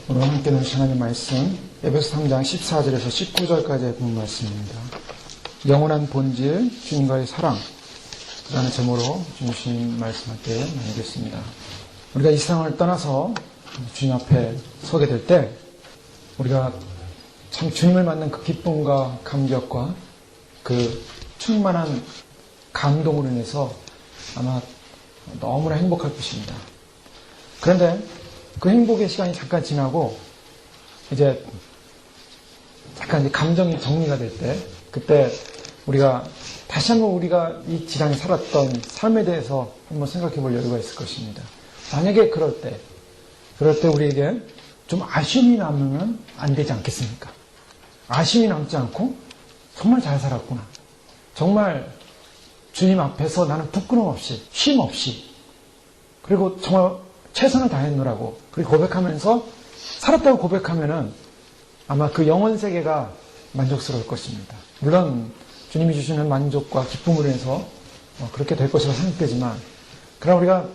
오늘 함께 나누실 하나님의 말씀 에베소 3장 14절에서 19절까지의 본 말씀입니다. 영원한 본질, 주님과의 사랑, 라는 제목으로 주신 말씀 함께 나누겠습니다. 우리가 이 세상을 떠나서 주님 앞에 서게 될 때 우리가 참 주님을 만난 그 기쁨과 감격과 그 충만한 감동으로 인해서 아마 너무나 행복할 것입니다. 그런데 그 행복의 시간이 잠깐 지나고 이제 잠깐 이제 감정이 정리가 될 때 그때 우리가 다시 한번 우리가 이 지상에 살았던 삶에 대해서 한번 생각해 볼 여유가 있을 것입니다. 만약에 그럴 때 우리에게 좀 아쉬움이 남으면 안 되지 않겠습니까? 아쉬움이 남지 않고 정말 잘 살았구나. 정말 주님 앞에서 나는 부끄럼 없이, 쉼 없이, 그리고 정말 최선을 다했노라고, 그리고 고백하면서 살았다고 고백하면은 아마 그 영혼 세계가 만족스러울 것입니다. 물론 주님이 주시는 만족과 기쁨으로 인해서 그렇게 될 것이라 생각되지만, 그러나 우리가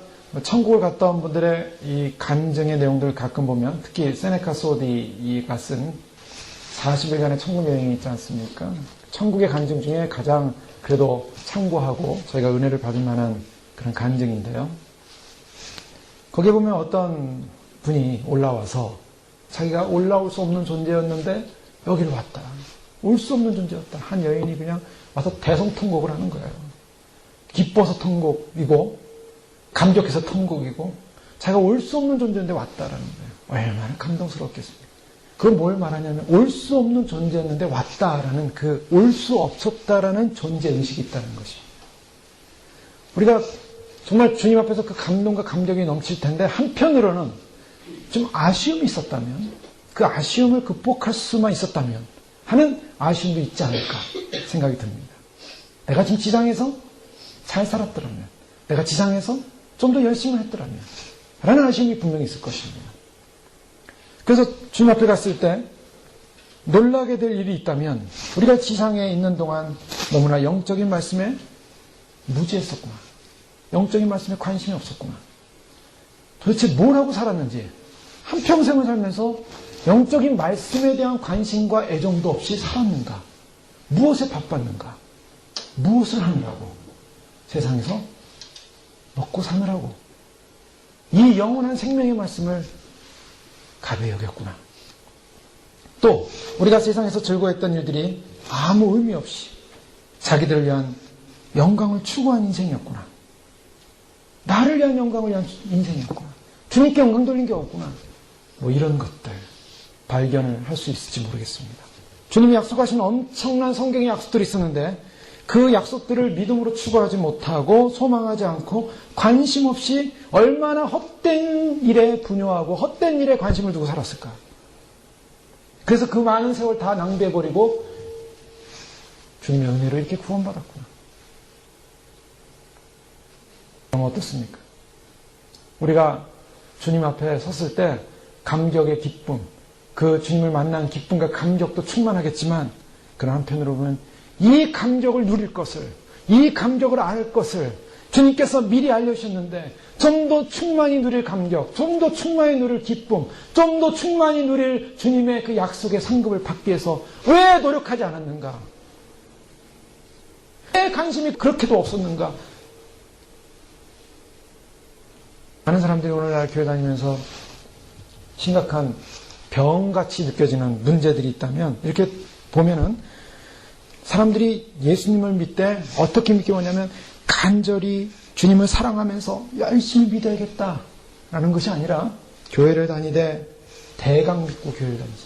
천국을 갔다 온 분들의 이 간증의 내용들을 가끔 보면, 특히 세네카 소디가 쓴 40일간의 천국 여행이 있지 않습니까? 천국의 간증 중에 가장 그래도 참고하고 저희가 은혜를 받을 만한 그런 간증인데요. 거기에 보면 어떤 분이 올라와서 자기가 올라올 수 없는 존재였는데 여기를 왔다. 올 수 없는 존재였다. 한 여인이 그냥 와서 대성통곡을 하는 거예요. 기뻐서 통곡이고 감격해서 통곡이고 자기가 올 수 없는 존재인데 왔다라는 거예요. 얼마나 감동스럽겠습니까? 그건 뭘 말하냐면 올 수 없는 존재였는데 왔다라는 그 올 수 없었다라는 존재의식이 있다는 것입니다. 우리가 정말 주님 앞에서 그 감동과 감격이 넘칠 텐데 한편으로는 좀 아쉬움이 있었다면, 그 아쉬움을 극복할 수만 있었다면 하는 아쉬움도 있지 않을까 생각이 듭니다. 내가 지금 지상에서 잘 살았더라면, 내가 지상에서 좀 더 열심히 했더라면 라는 아쉬움이 분명히 있을 것입니다. 그래서 주님 앞에 갔을 때 놀라게 될 일이 있다면 우리가 지상에 있는 동안 너무나 영적인 말씀에 무지했었구나. 영적인 말씀에 관심이 없었구나. 도대체 뭘 하고 살았는지, 한평생을 살면서 영적인 말씀에 대한 관심과 애정도 없이 살았는가? 무엇에 바빴는가? 무엇을 하느라고? 세상에서 먹고 사느라고. 이 영원한 생명의 말씀을 가벼이 여겼구나. 또 우리가 세상에서 즐거워했던 일들이 아무 의미 없이 자기들을 위한 영광을 추구한 인생이었구나. 나를 위한 영광을 위한 인생이었구나. 주님께 영광 돌린 게 없구나. 뭐 이런 것들 발견을 할 수 있을지 모르겠습니다. 주님이 약속하신 엄청난 성경의 약속들이 있었는데 그 약속들을 믿음으로 추구하지 못하고 소망하지 않고 관심 없이 얼마나 헛된 일에 분요하고 헛된 일에 관심을 두고 살았을까. 그래서 그 많은 세월 다 낭비해버리고 주님의 은혜로 이렇게 구원받았구나. 어떻습니까? 우리가 주님 앞에 섰을 때 감격의 기쁨, 그 주님을 만난 기쁨과 감격도 충만하겠지만 그런 한편으로 보면 이 감격을 누릴 것을, 이 감격을 알 것을 주님께서 미리 알려주셨는데 좀 더 충만히 누릴 감격, 좀 더 충만히 누릴 기쁨, 좀 더 충만히 누릴 주님의 그 약속의 상급을 받기 위해서 왜 노력하지 않았는가? 왜 관심이 그렇게도 없었는가? 많은 사람들이 오늘날 교회 다니면서 심각한 병같이 느껴지는 문제들이 있다면 이렇게 보면은 사람들이 예수님을 믿되 어떻게 믿게 오냐면 간절히 주님을 사랑하면서 열심히 믿어야겠다라는 것이 아니라 교회를 다니되 대강 믿고 교회를 다니자.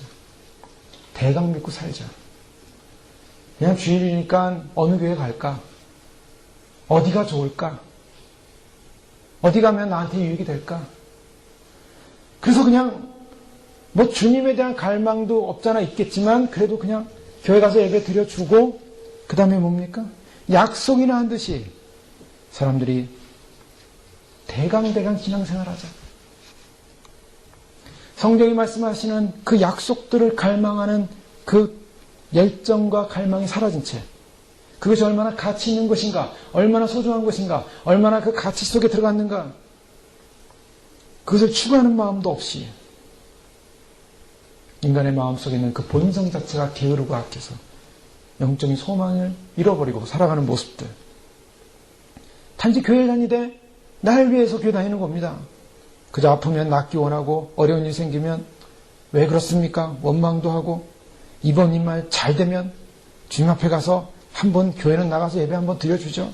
대강 믿고 살자. 그냥 주일이니까 어느 교회 갈까? 어디가 좋을까? 어디 가면 나한테 유익이 될까? 그래서 그냥 뭐 주님에 대한 갈망도 없잖아 있겠지만 그래도 그냥 교회 가서 예배 드려주고 그 다음에 뭡니까? 약속이나 한 듯이 사람들이 대강대강 신앙생활하자. 성경이 말씀하시는 그 약속들을 갈망하는 그 열정과 갈망이 사라진 채 그것이 얼마나 가치 있는 것인가, 얼마나 소중한 것인가, 얼마나 그 가치 속에 들어갔는가, 그것을 추구하는 마음도 없이 인간의 마음속에 있는 그 본성 자체가 게으르고 악해서 영적인 소망을 잃어버리고 살아가는 모습들. 단지 교회 다니되 날 위해서 교회 다니는 겁니다. 그저 아프면 낫기 원하고 어려운 일 생기면 왜 그렇습니까? 원망도 하고 이번 일 잘 되면 주님 앞에 가서 한번 교회는 나가서 예배 한번 드려주죠.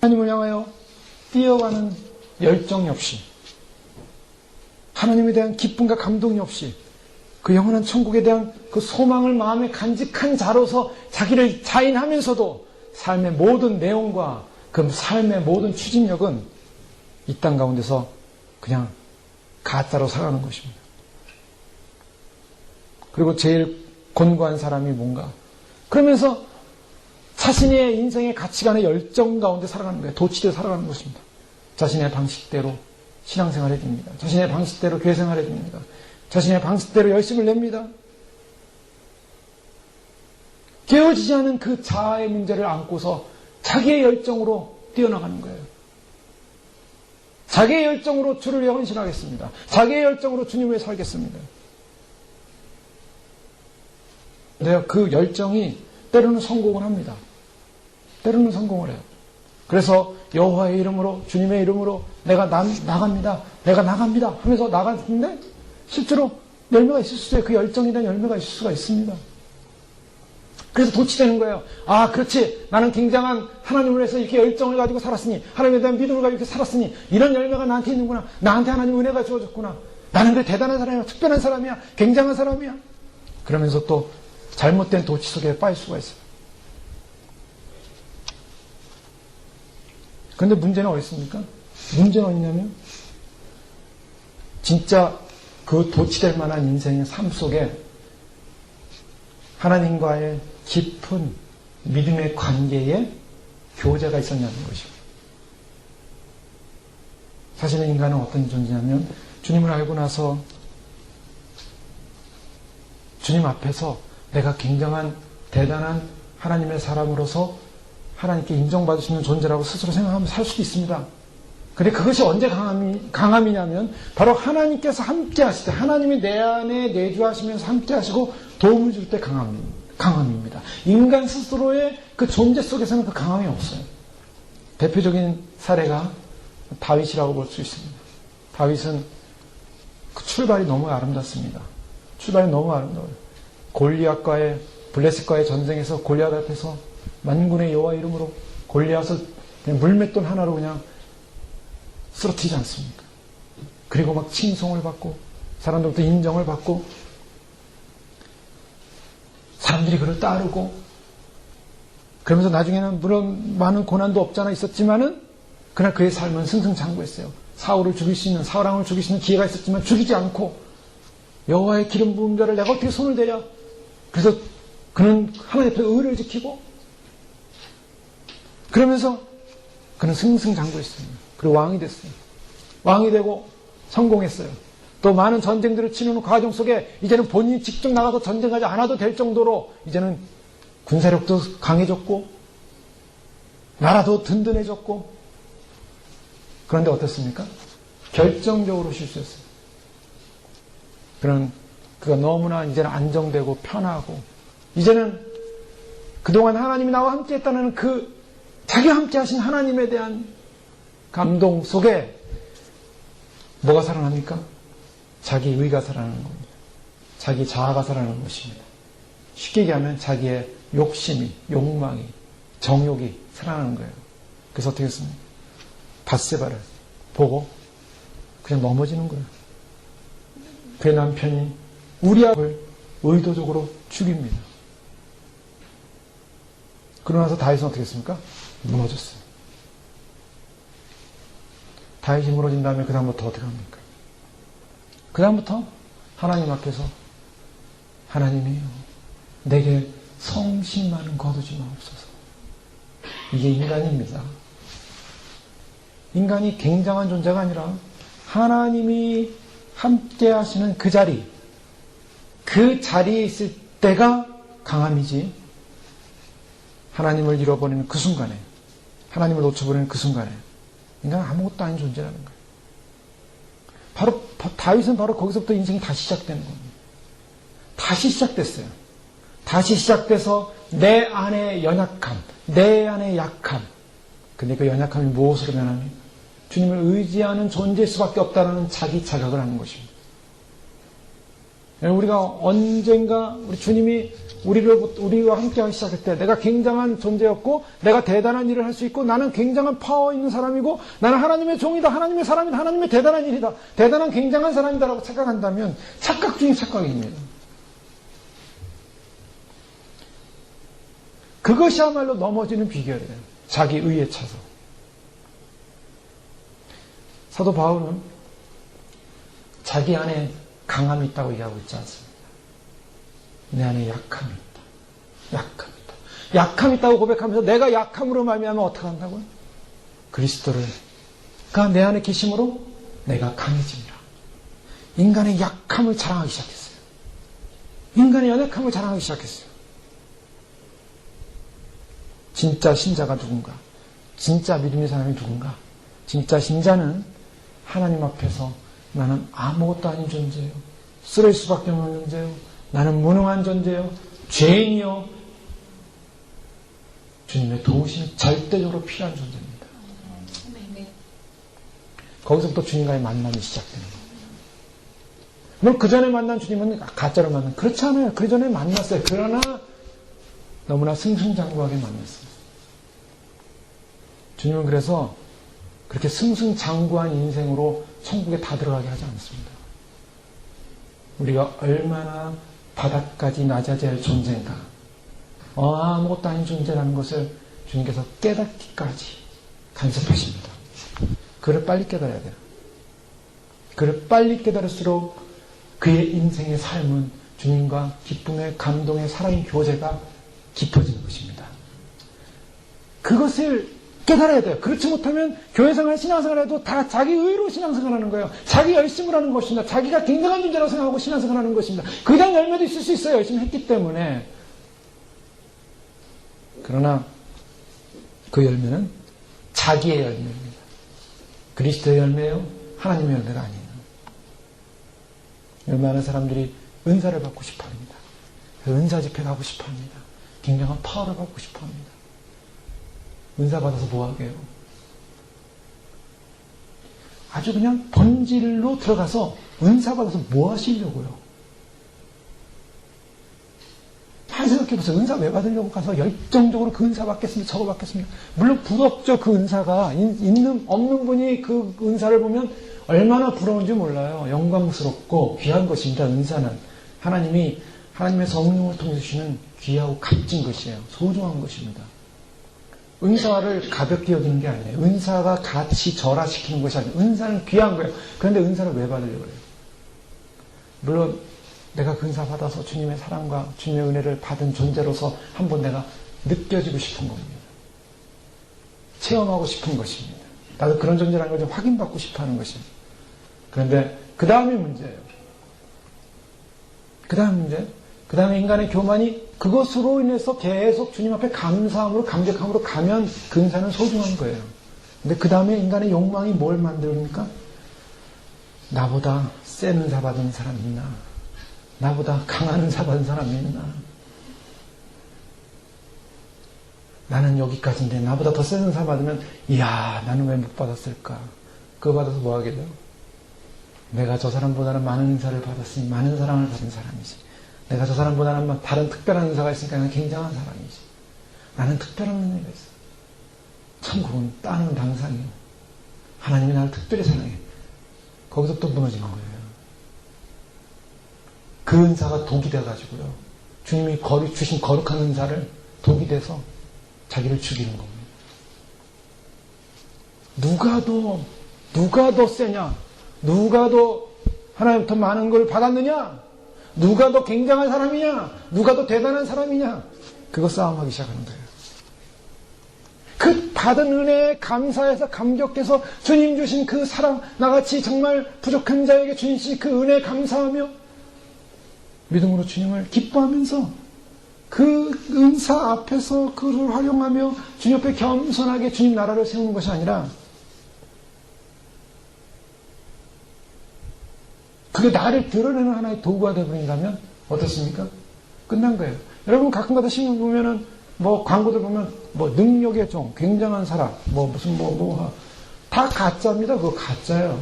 하나님을 향하여 뛰어가는 열정이 없이 하나님에 대한 기쁨과 감동이 없이 그 영원한 천국에 대한 그 소망을 마음에 간직한 자로서 자기를 자인하면서도 삶의 모든 내용과 그 삶의 모든 추진력은 이 땅 가운데서 그냥 가짜로 살아가는 것입니다. 그리고 제일 곤고한 사람이 뭔가? 그러면서 자신의 인생의 가치관의 열정 가운데 살아가는 거예요. 도취되어 살아가는 것입니다. 자신의 방식대로 신앙생활 해줍니다. 자신의 방식대로 교회생활 해줍니다. 자신의 방식대로 열심을 냅니다. 깨어지지 않은 그 자아의 문제를 안고서 자기의 열정으로 뛰어나가는 거예요. 자기의 열정으로 주를 위해 헌신하겠습니다. 자기의 열정으로 주님을 위해 살겠습니다. 내가 그 열정이 때로는 성공을 합니다. 때로는 성공을 해요. 그래서 여호와의 이름으로 주님의 이름으로 내가 나갑니다. 내가 나갑니다 하면서 나갔는데 실제로 열매가 있을 수 있어요. 그 열정에 대한 열매가 있을 수가 있습니다. 그래서 도취되는 거예요. 아, 그렇지. 나는 굉장한 하나님을 위해서 이렇게 열정을 가지고 살았으니, 하나님에 대한 믿음을 가지고 이렇게 살았으니, 이런 열매가 나한테 있는구나. 나한테 하나님 은혜가 주어졌구나. 나는 그 대단한 사람이야. 특별한 사람이야. 굉장한 사람이야. 그러면서 또 잘못된 도취 속에 빠질 수가 있어요. 그런데 문제는 어디 있습니까? 문제는 어디냐면 진짜 그 도취될 만한 인생의 삶 속에 하나님과의 깊은 믿음의 관계에 교제가 있었냐는 것입니다. 사실은 인간은 어떤 존재냐면 주님을 알고 나서 주님 앞에서 내가 굉장한 대단한 하나님의 사람으로서 하나님께 인정받을 수 있는 존재라고 스스로 생각하면 살 수도 있습니다. 그런데 그것이 언제 강함이냐면 바로 하나님께서 함께 하실 때, 하나님이 내 안에 내주하시면서 함께 하시고 도움을 줄 때 강함입니다. 인간 스스로의 그 존재 속에서는 그 강함이 없어요. 대표적인 사례가 다윗이라고 볼 수 있습니다. 다윗은 그 출발이 너무 아름답습니다. 출발이 너무 아름다워요. 골리앗과의 블레셋과의 전쟁에서 골리앗 앞에서 만군의 여호와 이름으로 골리앗을 그냥 물맷돌 하나로 그냥 쓰러뜨리지 않습니까? 그리고 막 칭송을 받고 사람들부터 인정을 받고 사람들이 그를 따르고 그러면서 나중에는 물론 많은 고난도 없지 않아 있었지만은 그러나 그의 삶은 승승장구했어요. 사울을 죽일 수 있는, 사울왕을 죽일 수 있는 기회가 있었지만 죽이지 않고 여호와의 기름 부은 자를 내가 어떻게 손을 대랴. 그래서 그는 하나님 앞에 의를 지키고 그러면서 그는 승승장구했습니다. 그리고 왕이 됐어요. 왕이 되고 성공했어요. 또 많은 전쟁들을 치르는 과정 속에 이제는 본인이 직접 나가서 전쟁하지 않아도 될 정도로 이제는 군사력도 강해졌고 나라도 든든해졌고 그런데 어떻습니까? 결정적으로 실수했어요. 그가 너무나 이제는 안정되고 편하고 이제는 그동안 하나님이 나와 함께 했다는 그 자기와 함께 하신 하나님에 대한 감동 속에 뭐가 살아납니까? 자기 의가 살아나는 겁니다. 자기 자아가 살아나는 것입니다. 쉽게 얘기하면 자기의 욕심이, 욕망이, 정욕이 살아나는 거예요. 그래서 어떻게 했습니까? 밧세바를 보고 그냥 넘어지는 거예요. 그의 남편이 우리압을 의도적으로 죽입니다. 그러고 나서 다윗은 어떻게 했습니까? 무너졌어요. 다윗이 무너진 다음에 그 다음부터 어떻게 합니까? 그 다음부터 하나님 앞에서 하나님이요 내게 성실만은 거두지 마옵소서. 이게 인간입니다. 인간이 굉장한 존재가 아니라 하나님이 함께 하시는 그 자리, 그 자리에 있을 때가 강함이지 하나님을 잃어버리는 그 순간에, 하나님을 놓쳐버리는 그 순간에 인간은 아무것도 아닌 존재라는 거예요. 다윗은 바로 거기서부터 인생이 다시 시작되는 겁니다. 다시 시작됐어요. 다시 시작돼서 내 안의 연약함, 내 안의 약함. 근데 그 연약함이 무엇으로 변하면 주님을 의지하는 존재일 수밖에 없다는 자기 자각을 하는 것입니다. 우리가 언젠가 우리 주님이 우리와 함께하기 시작할 때 내가 굉장한 존재였고 내가 대단한 일을 할 수 있고 나는 굉장한 파워 있는 사람이고 나는 하나님의 종이다, 하나님의 사람이다, 하나님의 대단한 일이다, 대단한 굉장한 사람이다라고 착각한다면 착각 중에 착각입니다. 그것이야말로 넘어지는 비결이에요. 자기 의에 차서. 사도 바울은 자기 안에 강함이 있다고 얘기하고 있지 않습니다. 내 안에 약함이 있다. 약함이 있다. 약함이 있다고 고백하면서 내가 약함으로 말미암아 어떻게 한다고요? 그리스도를 그가 내 안에 계심으로 내가 강해집니다. 인간의 약함을 자랑하기 시작했어요. 인간의 연약함을 자랑하기 시작했어요. 진짜 신자가 누군가? 진짜 믿음의 사람이 누군가? 진짜 신자는 하나님 앞에서 나는 아무것도 아닌 존재예요. 쓰러질 수밖에 없는 존재예요. 나는 무능한 존재예요. 죄인이요. 주님의 도우심이 절대적으로 필요한 존재입니다. 거기서부터 주님과의 만남이 시작되는 거예요. 물론 그 전에 만난 주님은 가짜로 만난, 그렇지 않아요. 그 전에 만났어요. 그러나 너무나 승승장구하게 만났어요. 주님은 그래서 그렇게 승승장구한 인생으로 천국에 다 들어가게 하지 않습니다. 우리가 얼마나 바닥까지 낮아져야 할 존재인가, 아무것도 아닌 존재라는 것을 주님께서 깨닫기까지 간섭하십니다. 그를 빨리 깨달아야 돼요. 그를 빨리 깨달을수록 그의 인생의 삶은 주님과 기쁨의, 감동의, 사랑의 교제가 깊어지는 것입니다. 그것을 깨달아야 돼요. 그렇지 못하면 교회생활, 신앙생활 해도 다 자기 의로 신앙생활 하는 거예요. 자기 열심을 하는 것입니다. 자기가 굉장한 존재라고 생각하고 신앙생활 하는 것입니다. 그냥 열매도 있을 수 있어요. 열심히 했기 때문에. 그러나 그 열매는 자기의 열매입니다. 그리스도의 열매요, 하나님의 열매가 아니에요. 많은 사람들이 은사를 받고 싶어합니다. 은사 집회 가고 싶어합니다. 굉장한 파워를 받고 싶어합니다. 은사 받아서 뭐 하게요? 아주 그냥 본질로 들어가서 은사 받아서 뭐 하시려고요? 잘 생각해보세요. 은사 왜 받으려고 가서 열정적으로 그 은사 받겠습니다, 저거 받겠습니다. 물론 부럽죠. 그 은사가 없는 분이 그 은사를 보면 얼마나 부러운지 몰라요. 영광스럽고 귀한 것입니다. 은사는 하나님의 성령을 통해 주시는 귀하고 값진 것이에요. 소중한 것입니다. 은사를 가볍게 여기는 게 아니에요. 은사가 같이 절하시키는 것이 아니에요. 은사는 귀한 거예요. 그런데 은사를 왜 받으려고 해요? 물론 내가 그 은사 받아서 주님의 사랑과 주님의 은혜를 받은 존재로서 한번 내가 느껴지고 싶은 겁니다. 체험하고 싶은 것입니다. 나도 그런 존재라는 걸 좀 확인받고 싶어 하는 것입니다. 그런데 그 다음이 문제예요. 그 다음에 인간의 교만이 그것으로 인해서 계속 주님 앞에 감사함으로, 감격함으로 가면 그 은사는 소중한 거예요. 근데 그 다음에 인간의 욕망이 뭘 만듭니까? 나보다 센 은사 받은 사람이 있나? 나보다 강한 은사 받은 사람이 있나? 나는 여기까지인데 나보다 더 센 은사 받으면, 이야, 나는 왜 못 받았을까? 그거 받아서 뭐 하게 돼요? 내가 저 사람보다는 많은 은사를 받았으니 많은 사랑을 받은 사람이지. 내가 저 사람보다는 다른 특별한 은사가 있으니까 나는 굉장한 사람이지. 나는 특별한 은혜가 있어. 참 그건 따는 당상이에요. 하나님이 나를 특별히 사랑해. 거기서부터 무너지는 거예요. 그 은사가 독이 돼가지고요. 주님이 주신 거룩한 은사를 독이 돼서 자기를 죽이는 겁니다. 누가 더 세냐? 누가 더 하나님부터 많은 걸 받았느냐? 누가 더 굉장한 사람이냐? 누가 더 대단한 사람이냐? 그거 싸움하기 시작하는 거예요. 그 받은 은혜에 감사해서 감격해서 주님 주신 그 사랑, 나같이 정말 부족한 자에게 주님 주신 그 은혜에 감사하며 믿음으로 주님을 기뻐하면서 그 은사 앞에서 그를 활용하며 주님 옆에 겸손하게 주님 나라를 세우는 것이 아니라 그게 나를 드러내는 하나의 도구가 되어버린다면 어떻습니까? 끝난 거예요. 여러분 가끔가다 신문 보면은 뭐 광고들 보면 뭐 능력의 종, 굉장한 사람, 뭐 무슨 다 가짜입니다. 그거 가짜예요.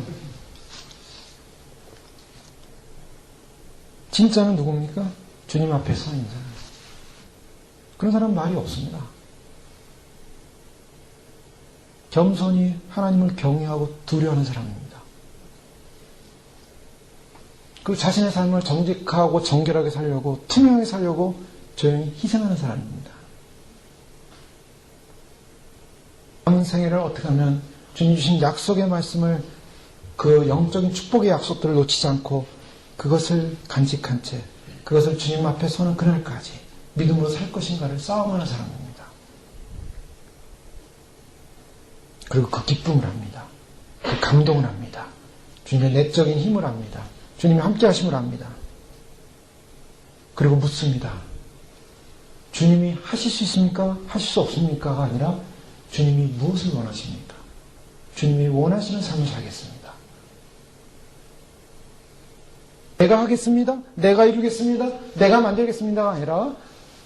진짜는 누굽니까? 주님 앞에 서 있는 사람. 그런 사람은 말이 없습니다. 겸손히 하나님을 경외하고 두려워하는 사람입니다. 그 자신의 삶을 정직하고 정결하게 살려고 투명하게 살려고 조용히 희생하는 사람입니다. 남은 생애를 어떻게 하면 주님 주신 약속의 말씀을 그 영적인 축복의 약속들을 놓치지 않고 그것을 간직한 채 그것을 주님 앞에 서는 그날까지 믿음으로 살 것인가를 싸움하는 사람입니다. 그리고 그 기쁨을 합니다. 그 감동을 합니다. 주님의 내적인 힘을 합니다. 주님의 함께 하심을 합니다. 그리고 묻습니다. 주님이 하실 수 있습니까? 하실 수 없습니까?가 아니라 주님이 무엇을 원하십니까? 주님이 원하시는 삶을 살겠습니다. 내가 하겠습니다. 내가 이루겠습니다. 내가 만들겠습니다가 아니라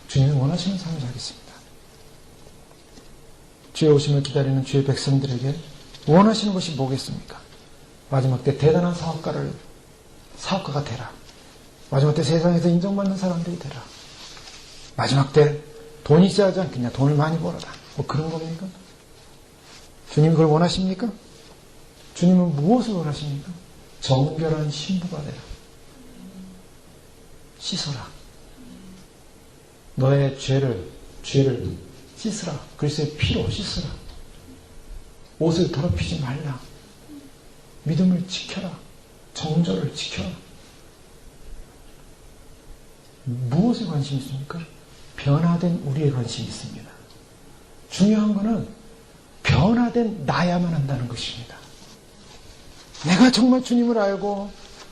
주님이 원하시는 삶을 살겠습니다. 주의 오심을 기다리는 주의 백성들에게 원하시는 것이 뭐겠습니까? 마지막 때 대단한 사업가가 되라. 마지막 때 세상에서 인정받는 사람들이 되라. 마지막 때 돈이 있어야지 않겠냐. 돈을 많이 벌어라. 뭐 그런 겁니까? 주님이 그걸 원하십니까? 주님은 무엇을 원하십니까? 정결한 신부가 되라. 씻어라. 너의 죄를 씻으라. 그리스도의 피로 씻으라. 옷을 더럽히지 말라. 믿음을 지켜라. 정절을 지켜라. 무엇에 관심이 있습니까? 변화된 우리에 관심이 있습니다. 중요한 것은 변화된 나야만 한다는 것입니다. 내가 정말 주님을 알고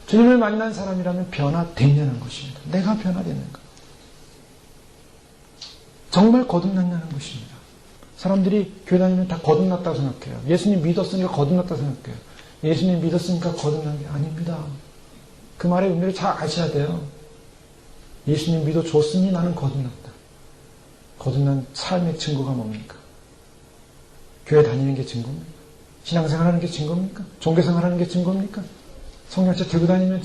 주님을 만난 사람이라면 변화되냐는 것입니다. 내가 변화되는가. 정말 거듭났냐는 것입니다. 사람들이 교회 다니면 다 거듭났다고 생각해요. 예수님 믿었으니까 거듭났다고 생각해요. 예수님 믿었으니까 거듭난 게 아닙니다. 그 말의 의미를 잘 아셔야 돼요. 예수님 믿어줬으니 나는 거듭났다. 거듭난 삶의 증거가 뭡니까? 교회 다니는 게 증거입니까? 신앙생활하는 게 증거입니까? 종교생활하는 게 증거입니까? 성경책 들고 다니면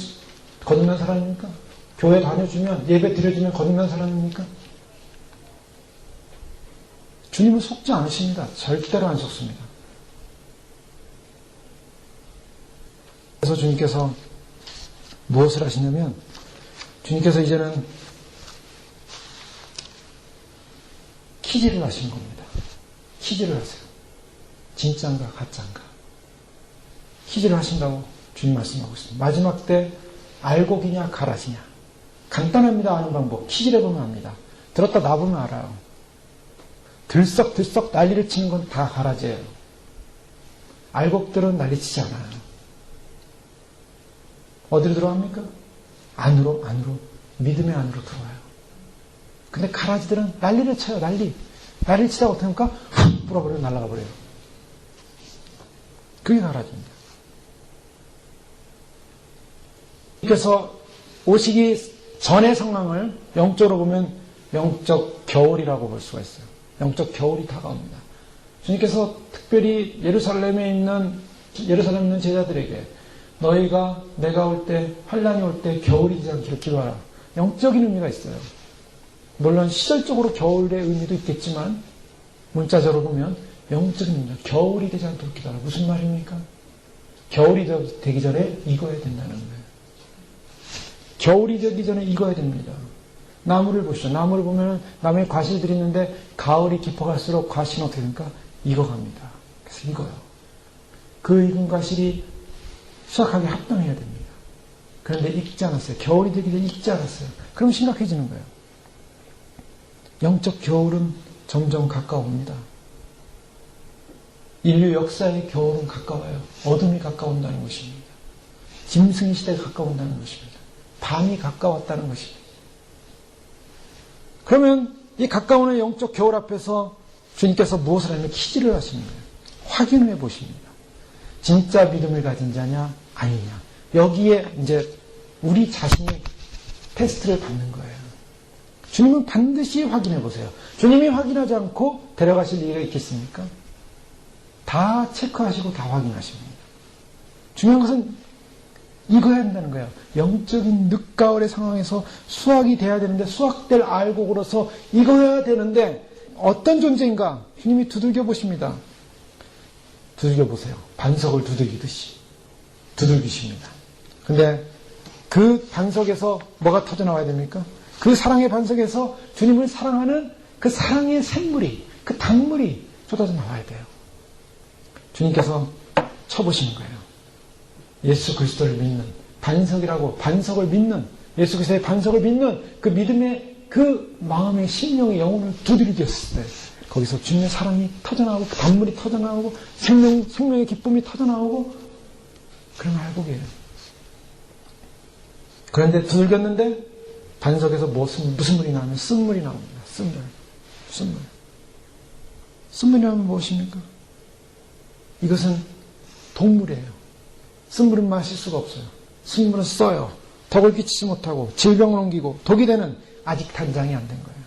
거듭난 사람입니까? 교회 다녀주면 예배 드려주면 거듭난 사람입니까? 주님은 속지 않으십니다. 절대로 안 속습니다. 그래서 주님께서 무엇을 하시냐면 주님께서 이제는 퀴즈를 하시는 겁니다. 퀴즈를 하세요. 진짜인가 가짜인가. 퀴즈를 하신다고 주님 말씀하고 있습니다. 마지막 때 알곡이냐 가라지냐. 간단합니다. 아는 방법. 퀴즈를 해보면 압니다. 들었다 놔보면 알아요. 들썩들썩 난리를 치는 건 다 가라지예요. 알곡들은 난리치지 않아요. 어디로 들어갑니까? 안으로 믿음의 안으로 들어와요. 근데 가라지들은 난리를 쳐요. 난리를 치다가 어떻게 합니까? 훅 불어버려요. 날아가 버려요. 그게 가라지입니다. 그래서 오시기 전의 상황을 영적으로 보면 영적 겨울이라고 볼 수가 있어요. 영적 겨울이 다가옵니다. 주님께서 특별히 예루살렘에 있는 제자들에게 너희가 내가 올 때 환란이 올 때 겨울이 되지 않기를 기도하라. 영적인 의미가 있어요. 물론 시절적으로 겨울의 의미도 있겠지만 문자적으로 보면 영적인 의미가 겨울이 되지 않도록 기도하라. 무슨 말입니까? 겨울이 되기 전에 익어야 된다는 거예요. 겨울이 되기 전에 익어야 됩니다. 나무를 보시죠. 나무를 보면 나무에 과실들이 있는데 가을이 깊어갈수록 과실은 어떻게 됩니까? 익어갑니다. 그래서 익어요. 그 익은 과실이 수확하게 합당해야 됩니다. 그런데 익지 않았어요. 겨울이 되기 전에 익지 않았어요. 그럼 심각해지는 거예요. 영적 겨울은 점점 가까워옵니다. 인류 역사의 겨울은 가까워요. 어둠이 가까운다는 것입니다. 짐승의 시대가 가까운다는 것입니다. 밤이 가까웠다는 것입니다. 그러면 이 가까운 영적 겨울 앞에서 주님께서 무엇을 하냐면 퀴즈를 하시는 거예요. 확인해 보십니다. 진짜 믿음을 가진 자냐 아니냐. 여기에 이제 우리 자신이 테스트를 받는 거예요. 주님은 반드시 확인해 보세요. 주님이 확인하지 않고 데려가실 일이 있겠습니까? 다 체크하시고 다 확인하십니다. 중요한 것은 이거야 한다는 거예요. 영적인 늦가을의 상황에서 수확이 돼야 되는데 수확될 알곡으로서 이거야 되는데 어떤 존재인가? 주님이 두들겨 보십니다. 두들겨 보세요. 반석을 두들기듯이 두들기십니다. 근데 그 반석에서 뭐가 터져나와야 됩니까? 그 사랑의 반석에서 주님을 사랑하는 그 사랑의 샘물이, 그 단물이 쏟아져 나와야 돼요. 주님께서 쳐보시는 거예요. 예수 그리스도를 믿는 반석이라고, 반석을 믿는, 예수 그리스도의 반석을 믿는 그 믿음의 그 마음의 심령의 영혼을 두드리셨을 때 거기서 주님의 사랑이 터져나오고 그 단물이 터져나오고 생명의 기쁨이 터져나오고 그런 알곡이에요. 그런데 두들겼는데 반석에서 무슨 물이 나오면 쓴물이 나옵니다. 쓴물. 쓴물이라면 무엇입니까? 이것은 동물이에요. 쓴물은 마실 수가 없어요. 쓴물은 써요. 덕을 끼치지 못하고 질병을 옮기고 독이 되는 아직 단장이 안 된 거예요.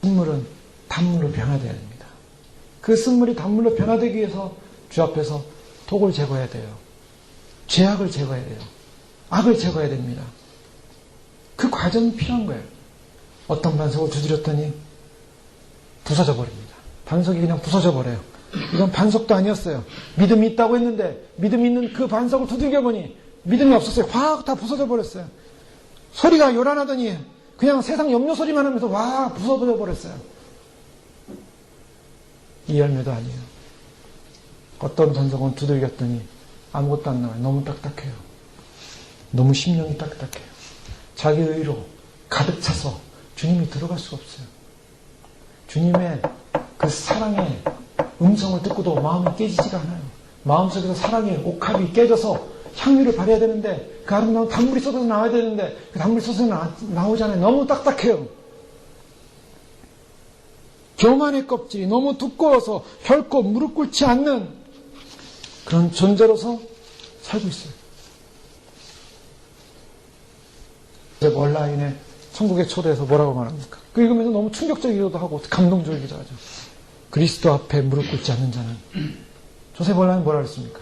쓴물은 단물로 변화되어야 됩니다. 그 쓴물이 단물로 변화되기 위해서 주 앞에서 독을 제거해야 돼요. 죄악을 제거해야 돼요. 악을 제거해야 됩니다. 그 과정이 필요한 거예요. 어떤 반석을 두드렸더니 부서져 버립니다. 반석이 그냥 부서져 버려요. 이건 반석도 아니었어요. 믿음이 있다고 했는데 믿음이 있는 그 반석을 두들겨 보니 믿음이 없었어요. 확 다 부서져 버렸어요. 소리가 요란하더니 그냥 세상 염려 소리만 하면서 와 부서져 버렸어요. 이 열매도 아니에요. 어떤 반석은 두들겼더니 아무것도 안 나와요. 너무 딱딱해요. 너무 심령이 딱딱해요. 자기 의로 가득 차서 주님이 들어갈 수가 없어요. 주님의 그 사랑의 음성을 듣고도 마음이 깨지지가 않아요. 마음속에서 사랑의 옥합이 깨져서 향유를 발해야 되는데 그 아름다운 단물이 쏟아져 나와야 되는데 그 단물이 쏟아져 나오잖아요. 너무 딱딱해요. 교만의 껍질이 너무 두꺼워서 결코 무릎 꿇지 않는 그런 존재로서 살고 있어요. 월라인의 천국의 초대에서 뭐라고 말합니까? 그 읽으면서 너무 충격적이기도 하고 감동적이기도 하죠. 그리스도 앞에 무릎 꿇지 않는 자는 조셉 월라인은 뭐라 그랬습니까?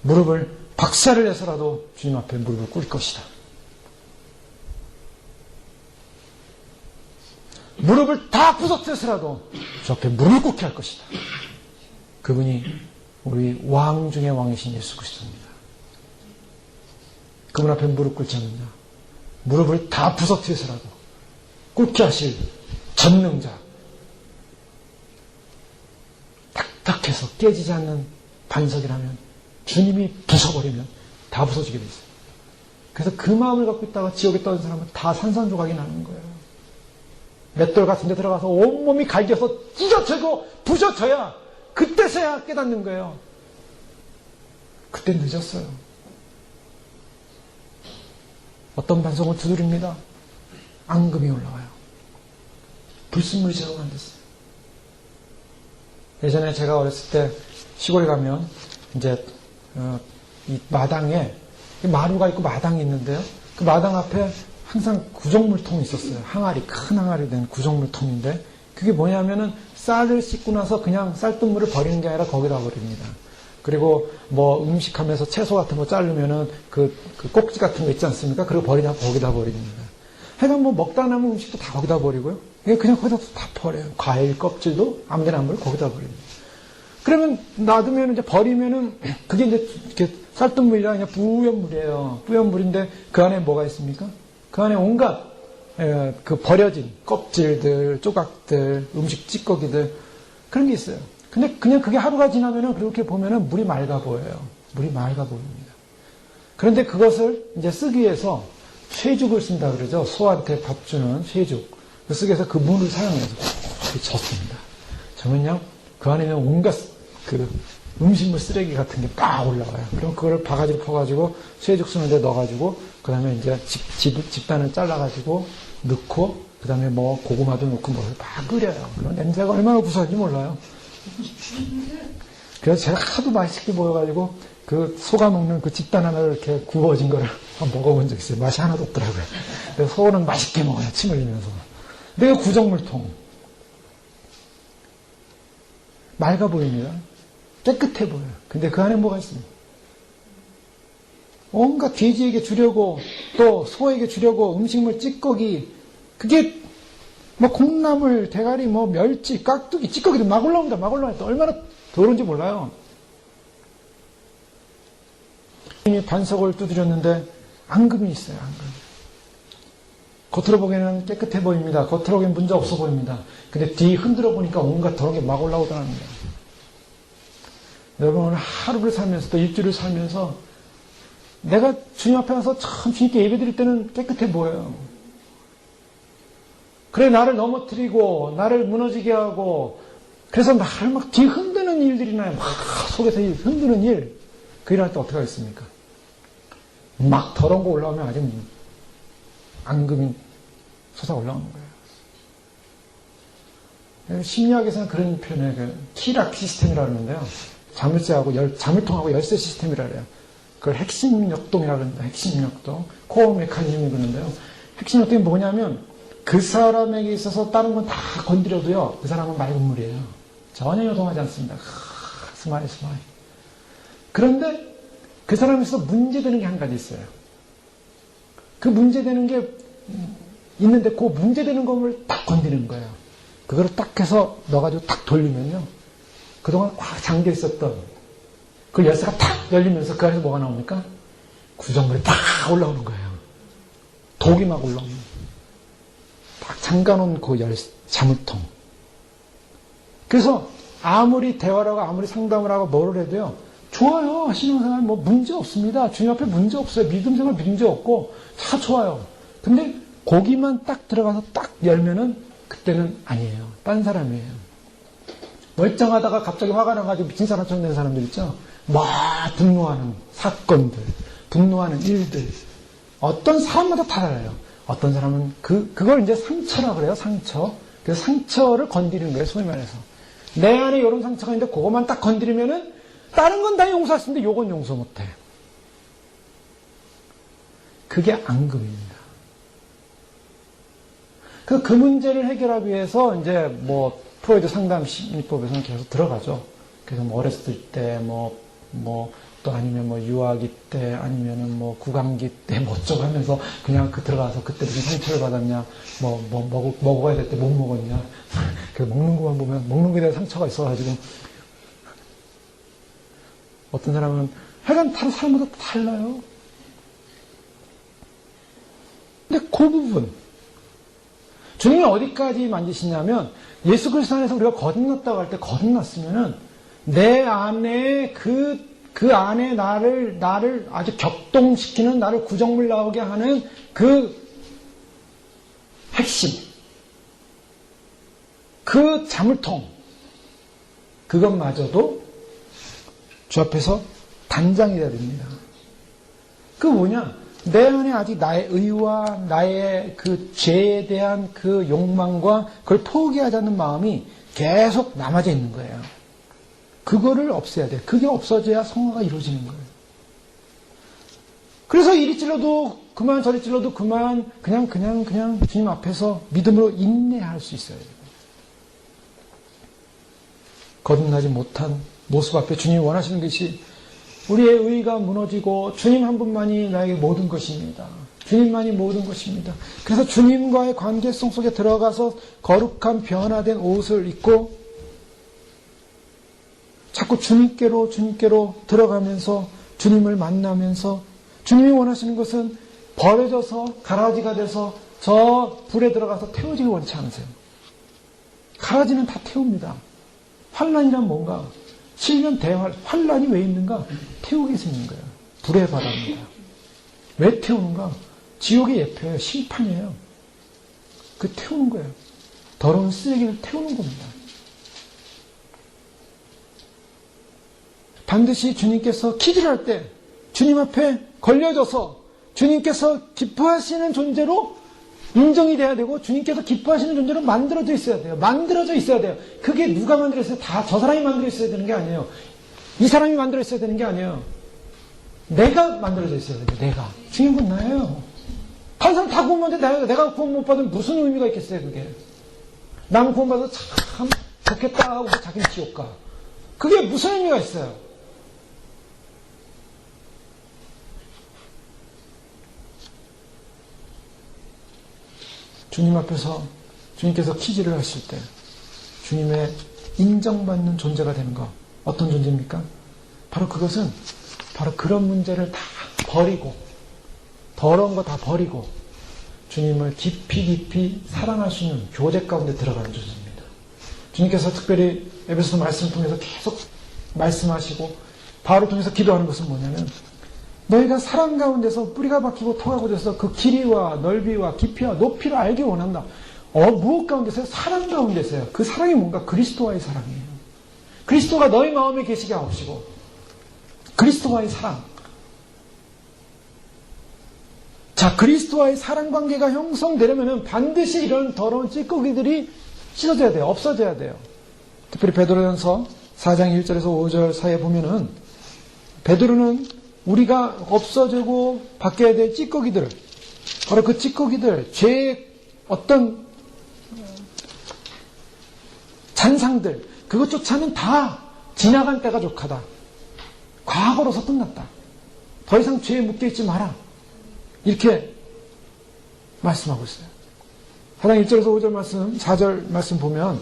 무릎을 박살을 내서라도 주님 앞에 무릎을 꿇을 것이다. 무릎을 다 부서뜨려서라도 주 앞에 무릎을 꿇게 할 것이다. 그분이 우리 왕 중의 왕이신 예수 그리스도입니다. 그분 앞에 무릎 꿇지 않는 자, 무릎을 다 부서뜨려서라도 꿇게 하실 전능자, 딱딱해서 깨지지 않는 반석이라면 주님이 부숴버리면 다 부서지게 돼 있어요. 그래서 그 마음을 갖고 있다가 지옥에 떠든 사람은 다 산산조각이 나는 거예요. 맷돌 같은 데 들어가서 온몸이 갈겨서 찢어지고 부셔져야 그때서야 깨닫는 거예요. 그때 늦었어요. 어떤 반석을 두드립니다. 앙금이 올라와요. 불순물이 제거가 안 됐어요. 예전에 제가 어렸을 때 시골에 가면 이제 이 마당에 마루가 있고 마당이 있는데요. 그 마당 앞에 항상 구정물통이 있었어요. 항아리, 큰 항아리 된 구정물통인데 그게 뭐냐면은 쌀을 씻고 나서 그냥 쌀뜨물을 버리는 게 아니라 거기다 버립니다. 그리고 뭐 음식하면서 채소 같은 거 자르면은 그 꼭지 같은 거 있지 않습니까? 그리고 거기다 버립니다. 하여간 뭐 먹다 남은 음식도 다 거기다 버리고요. 그냥 거기다 다 버려요. 과일 껍질도 아무데나 안 버리고 거기다 버립니다. 그러면 놔두면 이제 버리면은 그게 이제 이렇게 쌀뜨물이라 그냥 뿌연 물이에요. 뿌연 물인데 그 안에 뭐가 있습니까? 그 안에 온갖 그 버려진 껍질들, 조각들, 음식 찌꺼기들 그런 게 있어요. 근데 그냥 그게 하루가 지나면은 그렇게 보면은 물이 맑아 보여요. 물이 맑아 보입니다. 그런데 그것을 이제 쓰기 위해서 쇠죽을 쓴다 그러죠. 소한테 밥 주는 쇠죽. 그 쓰기 위해서 그 물을 사용해서 젓습니다. 저는요, 그 안에는 온갖 그 음식물 쓰레기 같은 게 막 올라와요. 그럼 그거를 바가지로 퍼가지고 쇠죽 쓰는 데 넣어가지고 그 다음에 이제 집단을 잘라가지고 넣고 그 다음에 뭐 고구마도 넣고 뭐 막 끓여요. 그럼 냄새가 얼마나 구수한지 몰라요. 그래서 제가 하도 맛있게 보여가지고 그 소가 먹는 그 집단 하나를 이렇게 구워진 거를 한번 먹어본 적 있어요. 맛이 하나도 없더라고요. 근데 소는 맛있게 먹어요. 침 흘리면서. 근데 그 구정물통. 맑아 보입니다. 깨끗해 보여요. 근데 그 안에 뭐가 있습니까? 온갖 돼지에게 주려고 또 소에게 주려고 음식물 찌꺼기, 그게 뭐 콩나물, 대가리, 뭐 멸치, 깍두기, 찌꺼기도 막 올라옵니다. 막 올라옵니다. 얼마나 더러운지 몰라요. 이미 반석을 두드렸는데 앙금이 있어요. 앙금. 겉으로 보기에는 깨끗해 보입니다. 겉으로 보기에는 문제 없어 보입니다. 근데 뒤 흔들어 보니까 온갖 더러운 게 막 올라오더라는 거예요. 여러분 오늘 하루를 살면서 또 일주일을 살면서 내가 주님 앞에 와서 참 주님께 예배드릴 때는 깨끗해 보여요. 그래 나를 넘어뜨리고 나를 무너지게 하고 그래서 나를 막 뒤 흔드는 일들이 나요. 막 속에서 흔드는 일. 그 일할 때 어떻게 하겠습니까? 막 더러운 거 올라오면 아주 앙금이 솟아 올라오는 거예요. 심리학에서는 그런 표현을 키락 시스템이라고 하는데요. 자물쇠하고 자물통하고 열쇠 시스템이라고 해요. 그걸 핵심 역동이라고 합니다. 핵심 역동. 코어 메커니즘이 그러는데요. 핵심 역동이 뭐냐면 그 사람에게 있어서 다른 건 다 건드려도요. 그 사람은 맑은 물이에요. 전혀 요동하지 않습니다. 스마일. 그런데 그 사람에 있어서 문제되는 게 한 가지 있어요. 그 문제되는 게 있는데 그 문제되는 것을 딱 건드리는 거예요. 그거를 딱 해서 넣어가지고 딱 돌리면요. 그동안 꽉 잠겨 있었던 그 열쇠가 탁 열리면서 그 안에서 뭐가 나옵니까? 구정물이 딱 올라오는 거예요. 독이 막 올라오는 딱 잠가놓은 그 자물통. 그래서 아무리 대화를 하고 아무리 상담을 하고 뭐를 해도요. 좋아요. 신앙생활 뭐 문제 없습니다. 주님 앞에 문제 없어요. 믿음생활 문제 없고 다 좋아요. 근데 거기만 딱 들어가서 딱 열면은 그때는 아니에요. 딴 사람이에요. 멀쩡하다가 갑자기 화가 나가지고 미친 사람처럼 된 사람들 있죠. 막 분노하는 사건들, 분노하는 일들. 어떤 사람마다 다 달라요. 어떤 사람은 그걸 이제 상처라고 그래요. 상처. 그래서 상처를 건드리는 거예요. 소위 말해서. 내 안에 이런 상처가 있는데 그것만 딱 건드리면은 다른 건 다 용서할 수 있는데 요건 용서 못해. 그게 앙금입니다. 그 문제를 해결하기 위해서 이제 뭐 프로이드 상담 심리법에서는 계속 들어가죠. 그래서 뭐 어렸을 때 또 아니면 뭐 유아기 때 아니면은 뭐 구강기 때 뭐 어쩌고 하면서 그냥 들어가서 그때 무슨 상처를 받았냐 먹어야 될 때 못 먹었냐 그 먹는 것만 보면 먹는 거에 대한 상처가 있어가지고 어떤 사람은 하여간 다른 사람마다 달라요. 근데 그 부분 주님이 어디까지 만지시냐면 예수 그리스도 안에서 우리가 거듭났다고 할 때 거듭났으면은 내 안에 그 안에 나를 아주 격동시키는 나를 구정물 나오게 하는 그 핵심 그 자물통 그것마저도 주 앞에서 단장이 돼야 됩니다. 그 뭐냐? 내 안에 아직 나의 의와 나의 그 죄에 대한 그 욕망과 그걸 포기하지 않는 마음이 계속 남아져 있는 거예요. 그거를 없애야 돼요. 그게 없어져야 성화가 이루어지는 거예요. 그래서 이리 찔러도 그만 저리 찔러도 그만 그냥 주님 앞에서 믿음으로 인내할 수 있어야 돼요. 거듭나지 못한 모습 앞에 주님이 원하시는 것이 우리의 의가 무너지고 주님 한 분만이 나에게 모든 것입니다. 주님만이 모든 것입니다. 그래서 주님과의 관계성 속에 들어가서 거룩한 변화된 옷을 입고 자꾸 주님께로 들어가면서 주님을 만나면서 주님이 원하시는 것은 버려져서 가라지가 돼서 저 불에 들어가서 태워지기 원치 않으세요. 가라지는 다 태웁니다. 환란이란 뭔가? 실면 대환, 환란이 왜 있는가? 태우기 위해서 있는 거예요. 불의 바다입니다. 왜 태우는가? 지옥의 예표예요. 심판이에요. 그 태우는 거예요. 더러운 쓰레기를 태우는 겁니다. 반드시 주님께서 기도할 때 주님 앞에 걸려져서 주님께서 기뻐하시는 존재로 인정이 돼야 되고 주님께서 기뻐하시는 존재로 만들어져 있어야 돼요. 만들어져 있어야 돼요. 그게 누가 만들어 있어요? 다 저 사람이 만들어 있어야 되는 게 아니에요. 이 사람이 만들어 있어야 되는 게 아니에요. 내가 만들어져 있어요. 내가. 주인공 나예요. 한 사람 다 구원받는데 내가 구원 못 받으면 무슨 의미가 있겠어요, 그게. 남 구원받아서 참 좋겠다 하고 자기는 지옥 가. 그게 무슨 의미가 있어요? 주님 앞에서 주님께서 퀴즈를 하실 때 주님의 인정받는 존재가 되는 것, 어떤 존재입니까? 바로 그것은 바로 그런 문제를 다 버리고 더러운 거 다 버리고 주님을 깊이 깊이 사랑할 수 있는 교제 가운데 들어가는 존재입니다. 주님께서 특별히 에베소서 말씀을 통해서 계속 말씀하시고 바울을 통해서 기도하는 것은 뭐냐면 너희가 사랑 가운데서 뿌리가 박히고 토가 굳어서 그 길이와 넓이와 깊이와 높이를 알기 원한다. 무엇 가운데서요? 사랑 가운데서요. 그 사랑이 뭔가? 그리스도와의 사랑이에요. 그리스도가 너희 마음에 계시게 하옵시고 그리스도와의 사랑. 자, 그리스도와의 사랑 관계가 형성되려면 반드시 이런 더러운 찌꺼기들이 씻어져야 돼요. 없어져야 돼요. 특별히 베드로전서 4장 1절에서 5절 사이에 보면은 베드로는 우리가 없어지고 바뀌어야 될 찌꺼기들, 바로 그 찌꺼기들, 죄의 어떤 잔상들, 그것조차는 다 지나간 때가 족하다. 과거로서 끝났다. 더 이상 죄에 묶여있지 마라. 이렇게 말씀하고 있어요. 4장 1절에서 5절 말씀, 4절 말씀 보면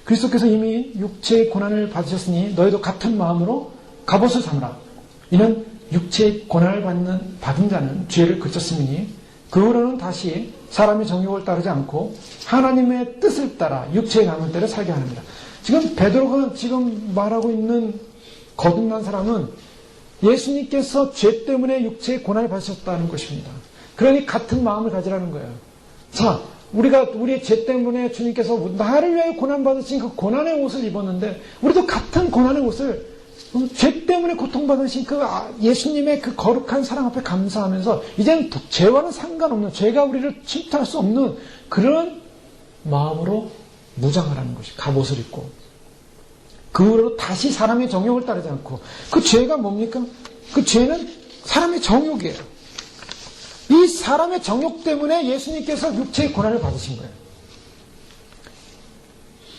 그리스도께서 이미 육체의 고난을 받으셨으니 너희도 같은 마음으로 갑옷을 삼으라. 이는 육체의 고난을 받은 자는 죄를 그쳤음이니 그 후로는 다시 사람의 정욕을 따르지 않고 하나님의 뜻을 따라 육체의 남은 때를 살게 하느니라. 지금 베드로가 지금 말하고 있는 거듭난 사람은 예수님께서 죄 때문에 육체의 고난을 받으셨다는 것입니다. 그러니 같은 마음을 가지라는 거예요. 자, 우리가 우리의 죄 때문에 주님께서 나를 위하여 고난받으신 그 고난의 옷을 입었는데 우리도 같은 고난의 옷을 죄 때문에 고통받으신 그 예수님의 그 거룩한 사랑 앞에 감사하면서 이제는 죄와는 상관없는, 죄가 우리를 침탈할 수 없는 그런 마음으로 무장하라는 것이, 갑옷을 입고 그 후로 다시 사람의 정욕을 따르지 않고. 그 죄가 뭡니까? 그 죄는 사람의 정욕이에요. 이 사람의 정욕 때문에 예수님께서 육체의 고난을 받으신 거예요.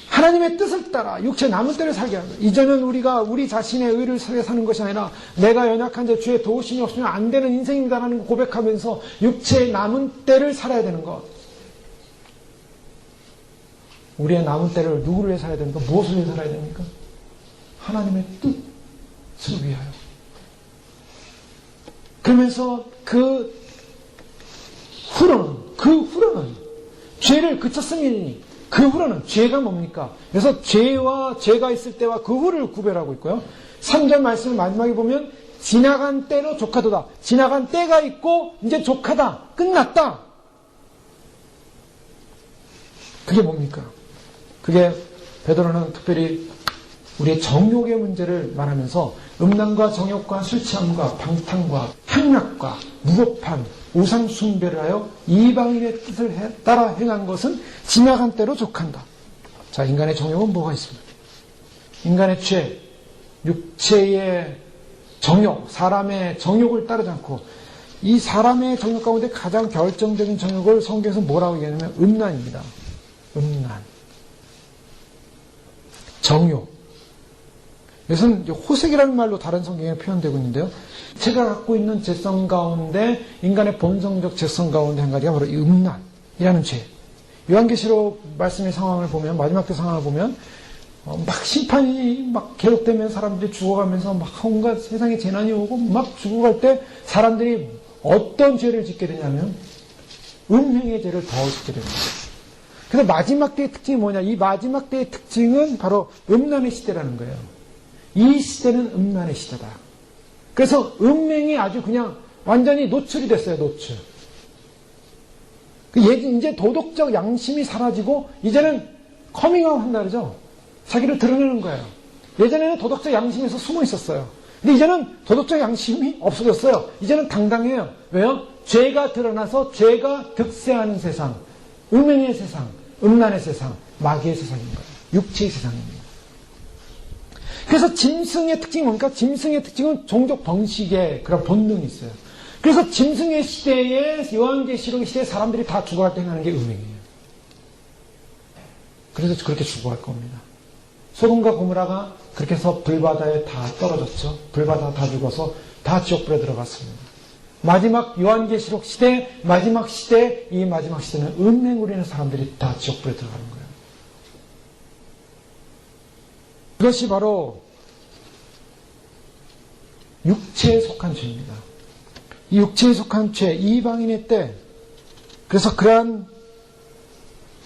하나님의 뜻을 따라 육체 남은 때를 살게 하는 거예요. 이제는 우리가 우리 자신의 의를 사는 것이 아니라 내가 연약한 자 주의 도우심이 없으면 안 되는 인생이다라는 걸 고백하면서 육체의 남은 때를 살아야 되는 것. 우리의 남은 때를 누구를 위해 살아야 됩니까? 무엇을 위해 살아야 됩니까? 하나님의 뜻을 위하여. 그러면서 그 후로는 죄를 그쳤으니 그 후로는 죄가 뭡니까? 그래서 죄가 있을 때와 그 후를 구별하고 있고요. 3절 말씀을 마지막에 보면 지나간 때로 족하도다. 지나간 때가 있고 이제 족하다. 끝났다. 그게 뭡니까? 그게 베드로는 특별히 우리의 정욕의 문제를 말하면서 음란과 정욕과 술 취함과 방탕과 향락과 무법함, 우상 숭배를 하여 이방인의 뜻을 따라 행한 것은 지나간 때로 족한다. 자, 인간의 정욕은 뭐가 있습니까? 인간의 죄, 육체의 정욕, 사람의 정욕을 따르지 않고 이 사람의 정욕 가운데 가장 결정적인 정욕을 성경에서 뭐라고 얘기하냐면 음란입니다. 음란. 정욕. 이것은 호색이라는 말로 다른 성경에 표현되고 있는데요. 제가 갖고 있는 죄성 가운데 인간의 본성적 죄성 가운데 한 가지가 바로 이 음란이라는 죄. 요한계시록 말씀의 상황을 보면 마지막 때 상황을 보면 막 심판이 막 계속되면 사람들이 죽어가면서 막 온갖 세상에 재난이 오고 막 죽어갈 때 사람들이 어떤 죄를 짓게 되냐면 음행의 죄를 더 짓게 됩니다. 그래서 마지막 때의 특징이 뭐냐? 이 마지막 때의 특징은 바로 음란의 시대라는 거예요. 이 시대는 음란의 시대다. 그래서 음행이 아주 그냥 완전히 노출이 됐어요. 노출. 이제 도덕적 양심이 사라지고 이제는 커밍아웃 한다 그러죠. 자기를 드러내는 거예요. 예전에는 도덕적 양심에서 숨어 있었어요. 근데 이제는 도덕적 양심이 없어졌어요. 이제는 당당해요. 왜요? 죄가 드러나서 죄가 득세하는 세상, 음행의 세상, 음란의 세상, 마귀의 세상인 거예요. 육체의 세상입니다. 그래서 짐승의 특징이 뭡니까? 짐승의 특징은 종족 번식의 그런 본능이 있어요. 그래서 짐승의 시대에, 요한계시록 시대에 사람들이 다 죽어갈 때 행하는 게 음행이에요. 그래서 그렇게 죽어갈 겁니다. 소돔과 고모라가 그렇게 해서 불바다에 다 떨어졌죠. 불바다 다 죽어서 다 지옥불에 들어갔습니다. 마지막 요한계시록 시대, 마지막 시대, 이 마지막 시대는 음행으로 인해 사람들이 다 지옥불에 들어가는 거예요. 그것이 바로 육체에 속한 죄입니다. 이 육체에 속한 죄, 이방인의 때, 그래서 그러한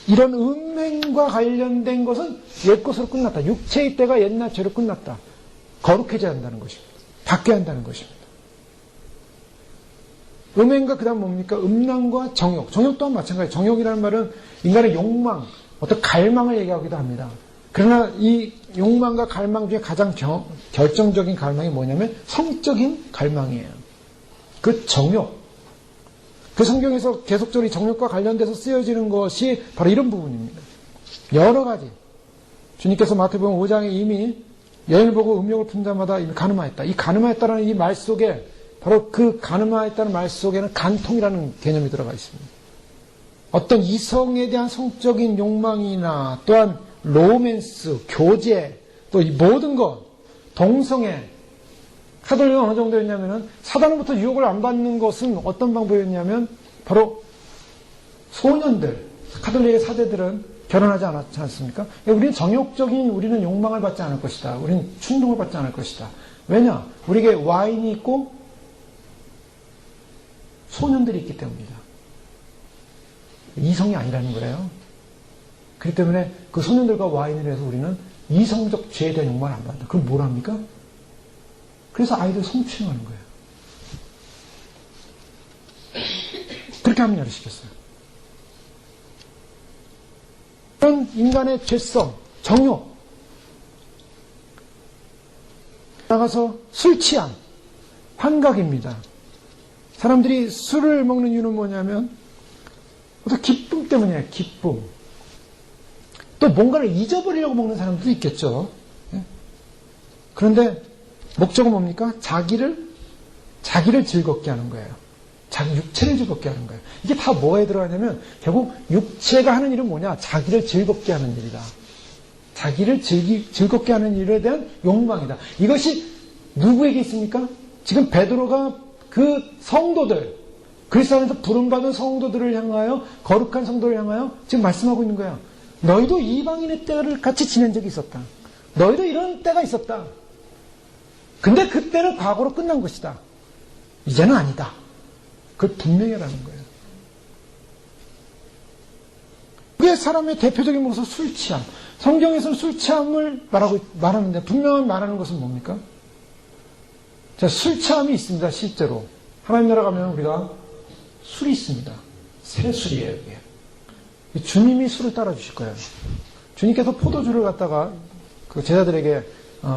이런 음행과 관련된 것은 옛것으로 끝났다. 육체의 때가 옛날 죄로 끝났다. 거룩해져야 한다는 것입니다. 바뀌어야 한다는 것입니다. 음행과 그 다음 뭡니까? 음란과 정욕. 정욕 또한 마찬가지예요. 정욕이라는 말은 인간의 욕망, 어떤 갈망을 얘기하기도 합니다. 그러나 이 욕망과 갈망 중에 가장 결정적인 갈망이 뭐냐면 성적인 갈망이에요. 그 정욕. 그 성경에서 계속적으로 정욕과 관련돼서 쓰여지는 것이 바로 이런 부분입니다. 여러 가지. 주님께서 마태복음 5장에 이미 여인을 보고 음욕을 푼 자마다 이미 가늠하였다. 이 가늠하였다라는 이 말 속에 바로 그 가늠하였다는 말 속에는 간통이라는 개념이 들어가 있습니다. 어떤 이성에 대한 성적인 욕망이나 또한 로맨스, 교제, 또 이 모든 것, 동성애, 카톨릭은 어느 정도였냐면은 사단으로부터 유혹을 안 받는 것은 어떤 방법이었냐면 바로 소년들, 카톨릭의 사제들은 결혼하지 않았지 않습니까? 우리는 정욕적인 우리는 욕망을 받지 않을 것이다. 우리는 충동을 받지 않을 것이다. 왜냐? 우리에게 와인이 있고 소년들이 있기 때문이다. 이성이 아니라는 거예요. 그렇기 때문에 그 소년들과 와인을 해서 우리는 이성적 죄에 대한 욕망을 안 받는다. 그럼 뭘 합니까? 그래서 아이들 성추행하는 거예요. 그렇게 합리화를 시켰어요. 그런 인간의 죄성, 정욕, 나가서 술 취함, 환각입니다. 사람들이 술을 먹는 이유는 뭐냐면 어떤 기쁨 때문이에요. 기쁨. 또 뭔가를 잊어버리려고 먹는 사람도 있겠죠. 그런데 목적은 뭡니까? 자기를 즐겁게 하는 거예요. 자기 육체를 즐겁게 하는 거예요. 이게 다 뭐에 들어가냐면 결국 육체가 하는 일은 뭐냐? 자기를 즐겁게 하는 일이다. 자기를 즐겁게 하는 일에 대한 욕망이다. 이것이 누구에게 있습니까? 지금 베드로가 그 성도들, 그리스도 안에서 부름받은 성도들을 향하여, 거룩한 성도를 향하여 지금 말씀하고 있는 거야. 너희도 이방인의 때를 같이 지낸 적이 있었다. 너희도 이런 때가 있었다. 근데 그때는 과거로 끝난 것이다. 이제는 아니다. 그걸 분명히 하라는 거예요. 그게 사람의 대표적인 모습 술 취함. 성경에서는 술 취함을 말하는데 분명히 말하는 것은 뭡니까? 자, 술 취함이 있습니다. 실제로. 하나님 나라 가면 우리가 술이 있습니다. 새 술이에요. 이게. 주님이 술을 따라주실 거예요. 주님께서 포도주를 갖다가 그 제자들에게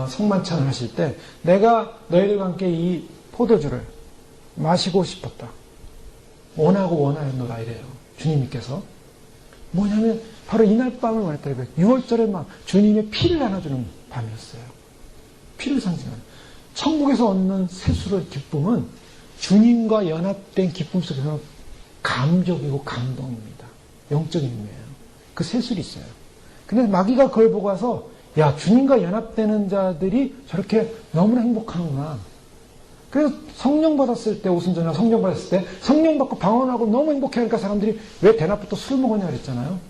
성만찬을 하실 때 내가 너희들과 함께 이 포도주를 마시고 싶었다. 원하였노라 이래요. 주님께서. 뭐냐면 바로 이날 밤을 원했다. 6월절에 막 주님의 피를 나눠주는 밤이었어요. 피를 상징하는. 천국에서 얻는 새술의 기쁨은 주님과 연합된 기쁨 속에서 감격이고 감동입니다. 영적인 의미예요. 그 새술이 있어요. 근데 마귀가 그걸 보고 와서 야, 주님과 연합되는 자들이 저렇게 너무나 행복하구나. 그래서 성령 받았을 때, 오순절날 성령 받았을 때 성령 받고 방언하고 너무 행복해하니까 사람들이 왜 대낮부터 술 먹었냐 그랬잖아요.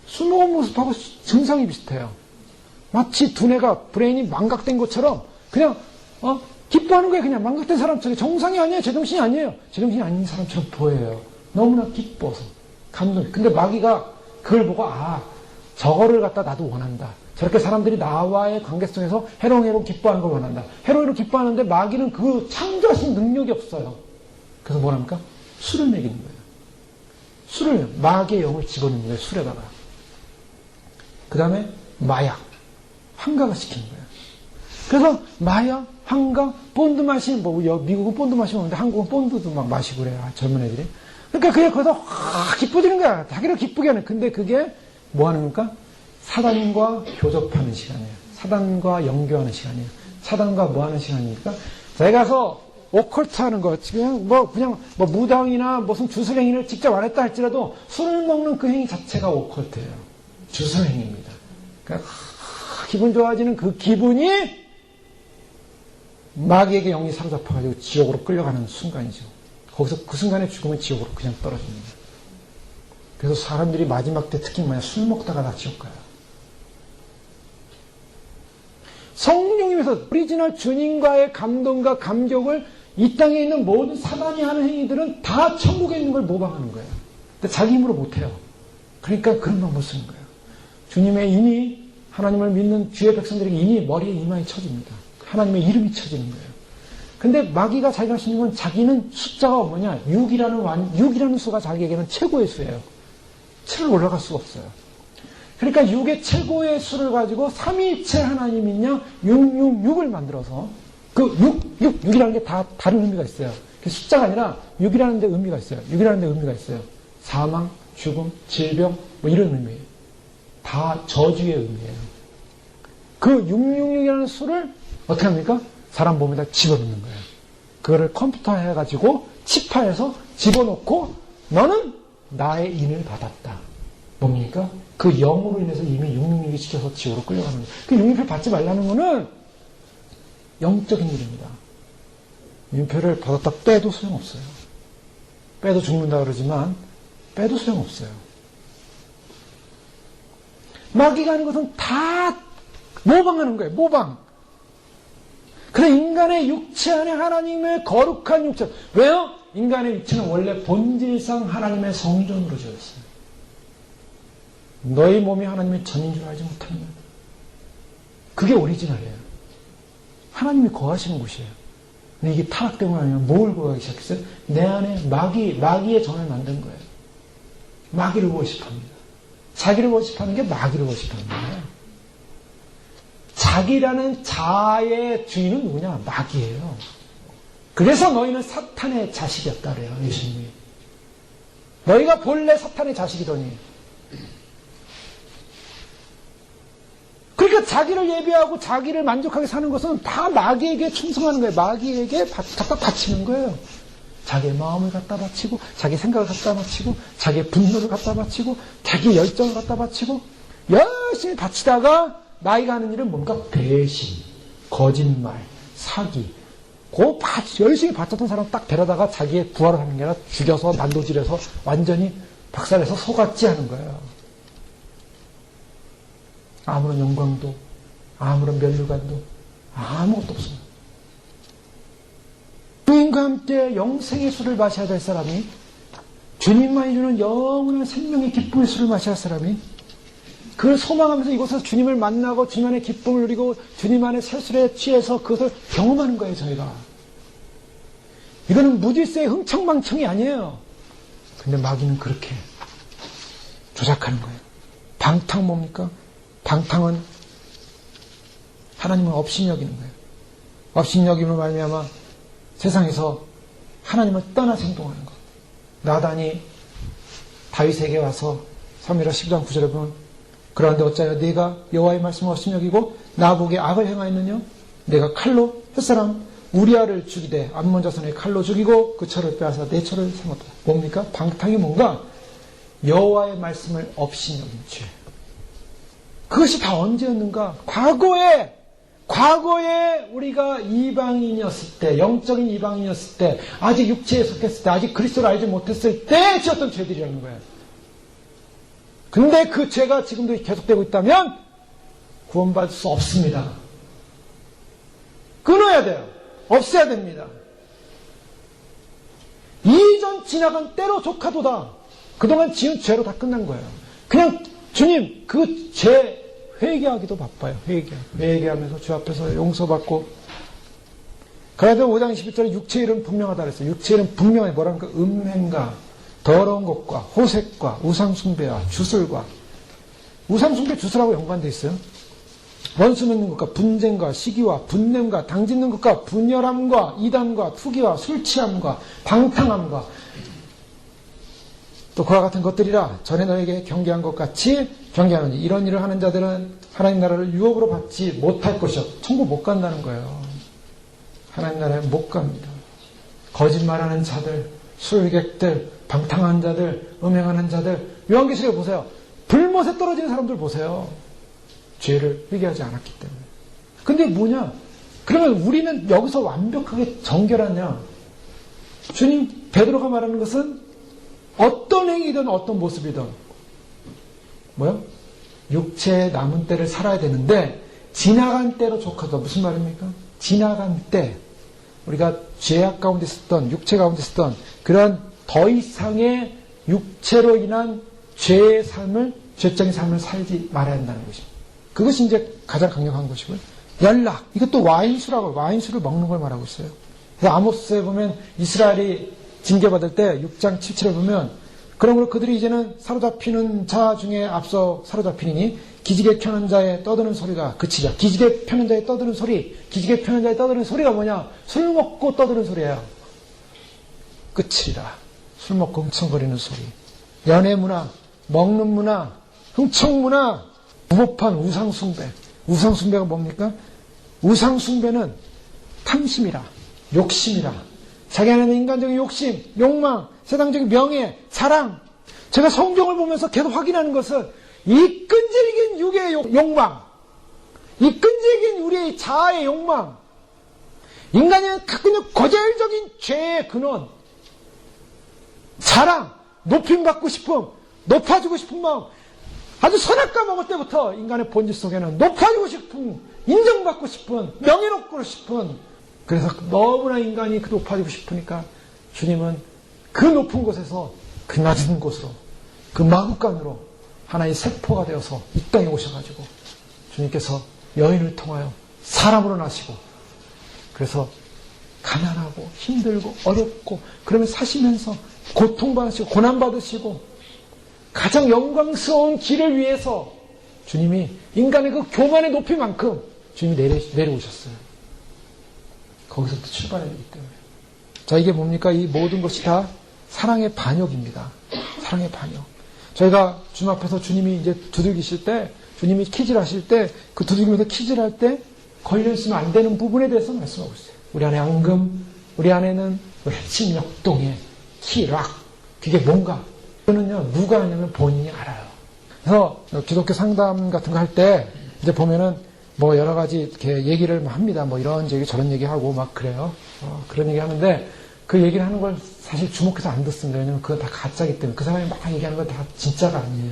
술 먹은 모습하고 증상이 비슷해요. 마치 두뇌가 브레인이 망각된 것처럼 그냥 기뻐하는 거예요. 그냥 망각된 사람처럼. 정상이 아니에요. 제정신이 아니에요. 제정신이 아닌 사람처럼 보여요. 너무나 기뻐서. 감동. 근데 마귀가 그걸 보고 저거를 갖다 나도 원한다. 저렇게 사람들이 나와의 관계성에서 해롱해롱 기뻐하는 걸 원한다. 해롱해롱 기뻐하는데 마귀는 그 창조하신 능력이 없어요. 그래서 뭐랍니까? 술을 먹이는 거예요. 술을, 마귀의 영을 집어넣는 거예요. 술에다가. 그 다음에 마약, 환각을 시키는 거예요. 그래서 마약, 환각, 본드 마시는, 미국은 본드 마시면 오는데 한국은 본드도 막 마시고 그래요. 젊은 애들이. 그러니까 그게 거기서 기뻐지는 거야. 자기를 기쁘게 하는. 근데 그게 뭐 하는 겁니까? 사단과 교접하는 시간이에요. 사단과 연교하는 시간이에요. 사단과 뭐 하는 시간입니까? 저희 가서 오컬트 하는 거, 그냥 뭐 무당이나 무슨 주술행위를 직접 안 했다 할지라도 술을 먹는 그 행위 자체가 오컬트예요. 주술행위입니다. 그러니까 기분 좋아지는 그 기분이 마귀에게 영이 사로잡혀가지고 지옥으로 끌려가는 순간이죠. 거기서 그 순간에 죽으면 지옥으로 그냥 떨어집니다. 그래서 사람들이 마지막 때 특히 술 먹다가 다 지옥 가요. 성령님에서 오리지널 주님과의 감동과 감격을 이 땅에 있는 모든 사단이 하는 행위들은 다 천국에 있는 걸 모방하는 거예요. 근데 자기 힘으로 못해요. 그러니까 그런 방법 쓰는 거예요. 주님의 인이, 하나님을 믿는 주의 백성들에게 인이 머리에 이마에 쳐집니다. 하나님의 이름이 쳐지는 거예요. 근데 마귀가 자기가 하시는 건 자기는 숫자가 뭐냐? 6이라는 수가 자기에게는 최고의 수예요. 7을 올라갈 수가 없어요. 그러니까 6의 최고의 수를 가지고 삼위일체 하나님이냐 666을 만들어서 그 6이라는 게 다 다른 의미가 있어요. 숫자가 아니라 6이라는 데 의미가 있어요. 6이라는 데 의미가 있어요. 사망, 죽음, 질병 뭐 이런 의미예요. 다 저주의 의미예요. 그 666이라는 수를 어떻게 합니까? 사람 몸에다 집어넣는 거예요. 그거를 컴퓨터에 해가지고 칩화해서 집어넣고 너는 나의 인을 받았다. 뭡니까? 그 영으로 인해서 이미 666이 지켜서 지옥으로 끌려가는 거예요. 그 666을 받지 말라는 거는 영적인 일입니다. 666을 받았다 빼도 소용없어요. 빼도 죽는다 그러지만 빼도 소용없어요. 마귀가 하는 것은 다 모방하는 거예요. 모방. 그래 인간의 육체 안에 하나님의 거룩한 육체. 왜요? 인간의 육체는 원래 본질상 하나님의 성전으로 지었어요. 너희 몸이 하나님의 전인 줄 알지 못하느냐. 그게 오리지널이에요. 하나님이 거하시는 곳이에요. 근데 이게 타락 때문에 아니면 뭘 거하기 시작했어요? 내 안에 마귀의 전을 만든 거예요. 마귀를 워십합니다. 자기를 워십하는 게 마귀를 워십하는 거예요. 자기라는 자의 주인은 누구냐? 마귀예요. 그래서 너희는 사탄의 자식이었다 그래요. 예수님이. 너희가 본래 사탄의 자식이더니. 그러니까 자기를 예배하고 자기를 만족하게 사는 것은 다 마귀에게 충성하는 거예요. 마귀에게 갖다 바치는 거예요. 자기의 마음을 갖다 바치고 자기 생각을 갖다 바치고 자기의 분노를 갖다 바치고 자기의 열정을 갖다 바치고 열심히 바치다가 나이가 하는 일은 뭔가 배신, 거짓말, 사기 그 열심히 바쳤던 사람 딱 데려다가 자기의 부활을 하는 게 아니라 죽여서 난도질해서 완전히 박살내서 속았지 하는 거예요. 아무런 영광도 아무런 면류관도 아무것도 없어요. 주님과 함께 영생의 술을 마셔야 될 사람이 주님만이 주는 영원한 생명의 기쁨의 술을 마셔야 할 사람이 그걸 소망하면서 이곳에서 주님을 만나고 주님 안의 기쁨을 누리고 주님 안의 새술에 취해서 그것을 경험하는 거예요. 저희가. 이거는 무질서의 흥청망청이 아니에요. 근데 마귀는 그렇게 조작하는 거예요. 방탕 뭡니까? 방탕은 하나님을 업신여기는 거예요. 업신여김을 말미암아 세상에서 하나님을 떠나서 행동하는 것. 나단이 다윗에게 와서 사무엘하 12장 9절에 보면 그런데 어찌하여 네가 여호와의 말씀을 업신여기고 나보기에 악을 행하였느냐? 내가 칼로 햇사람 우리아를 죽이되 암몬 자손의 칼로 죽이고 그 철을 빼앗아 내 철을 삼았다. 뭡니까? 방탕이 뭔가 여호와의 말씀을 업신여긴 죄. 그것이 다 언제였는가? 과거에 우리가 이방인이었을 때, 영적인 이방인이었을 때, 아직 육체에 속했을 때, 아직 그리스도를 알지 못했을 때 지었던 죄들이라는 거예요. 근데 그 죄가 지금도 계속되고 있다면 구원받을 수 없습니다. 끊어야 돼요. 없애야 됩니다. 이전 지나간 때로 조카도다. 그동안 지은 죄로 다 끝난 거예요. 그냥 주님 그 죄 회개하기도 바빠요. 회개하면서 주 앞에서 용서받고. 그래도 5장 21절에 육체의 일은 분명하다 그랬어요. 육체의 일은 분명해. 뭐라니까? 음행과 더러운 것과 호색과 우상숭배와 주술과. 우상숭배 주술하고 연관되어 있어요. 원수 맺는 것과 분쟁과 시기와 분냄과 당짓는 것과 분열함과 이단과 투기와 술취함과 방탕함과 또 그와 같은 것들이라 전에 너에게 경계한 것 같이 경계하노니 이런 일을 하는 자들은 하나님 나라를 유업으로 받지 못할 것이요. 천국 못 간다는 거예요. 하나님 나라에 못 갑니다. 거짓말하는 자들, 술객들, 방탕한 자들, 음행하는 자들. 요한계시록에 보세요. 불못에 떨어지는 사람들 보세요. 죄를 회개하지 않았기 때문에. 근데 뭐냐? 그러면 우리는 여기서 완벽하게 정결하냐? 주님 베드로가 말하는 것은 어떤 행위든 어떤 모습이든 뭐요? 육체의 남은 때를 살아야 되는데 지나간 때로 족하다. 무슨 말입니까? 지나간 때 우리가 죄악 가운데 있었던 육체 가운데 있었던 그런 더 이상의 육체로 인한 죄의 삶을 죄적인 삶을 살지 말아야 한다는 것입니다. 그것이 이제 가장 강력한 것이고요. 연락 이것도 와인수라고 와인수를 먹는 걸 말하고 있어요. 그래서 아모스에 보면 이스라엘이 징계받을 때 6장 17에 보면 그러므로 그들이 이제는 사로잡히는 자 중에 앞서 사로잡히니 기지개 펴는 자의 떠드는 소리가 그치랴. 기지개 펴는 자의 떠드는 소리, 기지개 펴는 자의 떠드는 소리가 뭐냐? 술 먹고 떠드는 소리예요. 끝이라. 술 먹고 흥청거리는 소리. 연애 문화, 먹는 문화, 흥청 문화, 무법한 우상숭배. 우상숭배가 뭡니까? 우상숭배는 탐심이라, 욕심이라. 자기 안에 있는 인간적인 욕심, 욕망, 세상적인 명예, 사랑. 제가 성경을 보면서 계속 확인하는 것은 이 끈질긴 육의 욕망, 이 끈질긴 우리의 자아의 욕망, 인간의 그냥 거절적인 죄의 근원, 사랑, 높임받고 싶음, 높아지고 싶은 마음, 아주 선악과 먹을 때부터 인간의 본질 속에는 높아지고 싶은, 인정받고 싶은, 명예롭고 싶은, 그래서 너무나 인간이 그 높아지고 싶으니까 주님은 그 높은 곳에서 그 낮은 곳으로, 그 마구간으로 하나의 세포가 되어서 이 땅에 오셔가지고 주님께서 여인을 통하여 사람으로 나시고 그래서 가난하고 힘들고 어렵고 그러면 사시면서 고통받으시고 고난받으시고 가장 영광스러운 길을 위해서 주님이 인간의 그 교만의 높이만큼 주님이 내려오셨어요. 거기서부터 출발해야 되기 때문에. 자, 이게 뭡니까? 이 모든 것이 다 사랑의 반역입니다. 사랑의 반역. 저희가 주님 앞에서 주님이 이제 두들기실 때, 주님이 퀴즈를 하실 때, 그 두들기면서 퀴즈를 할 때 걸려있으면 안 되는 부분에 대해서 말씀하고 있어요. 우리 안에 앙금, 우리 안에는 핵심 역동의 키락. 그게 뭔가? 그거는요, 누가 하냐면 본인이 알아요. 그래서 기독교 상담 같은 거 할 때, 이제 보면은 뭐 여러 가지 이렇게 얘기를 합니다. 뭐 이런 얘기 저런 얘기하고 막 그래요. 그런 얘기 하는데 그 얘기를 하는 걸 사실 주목해서 안 듣습니다. 왜냐면 그건 다 가짜기 때문에 그 사람이 막 얘기하는 건 다 진짜가 아니에요.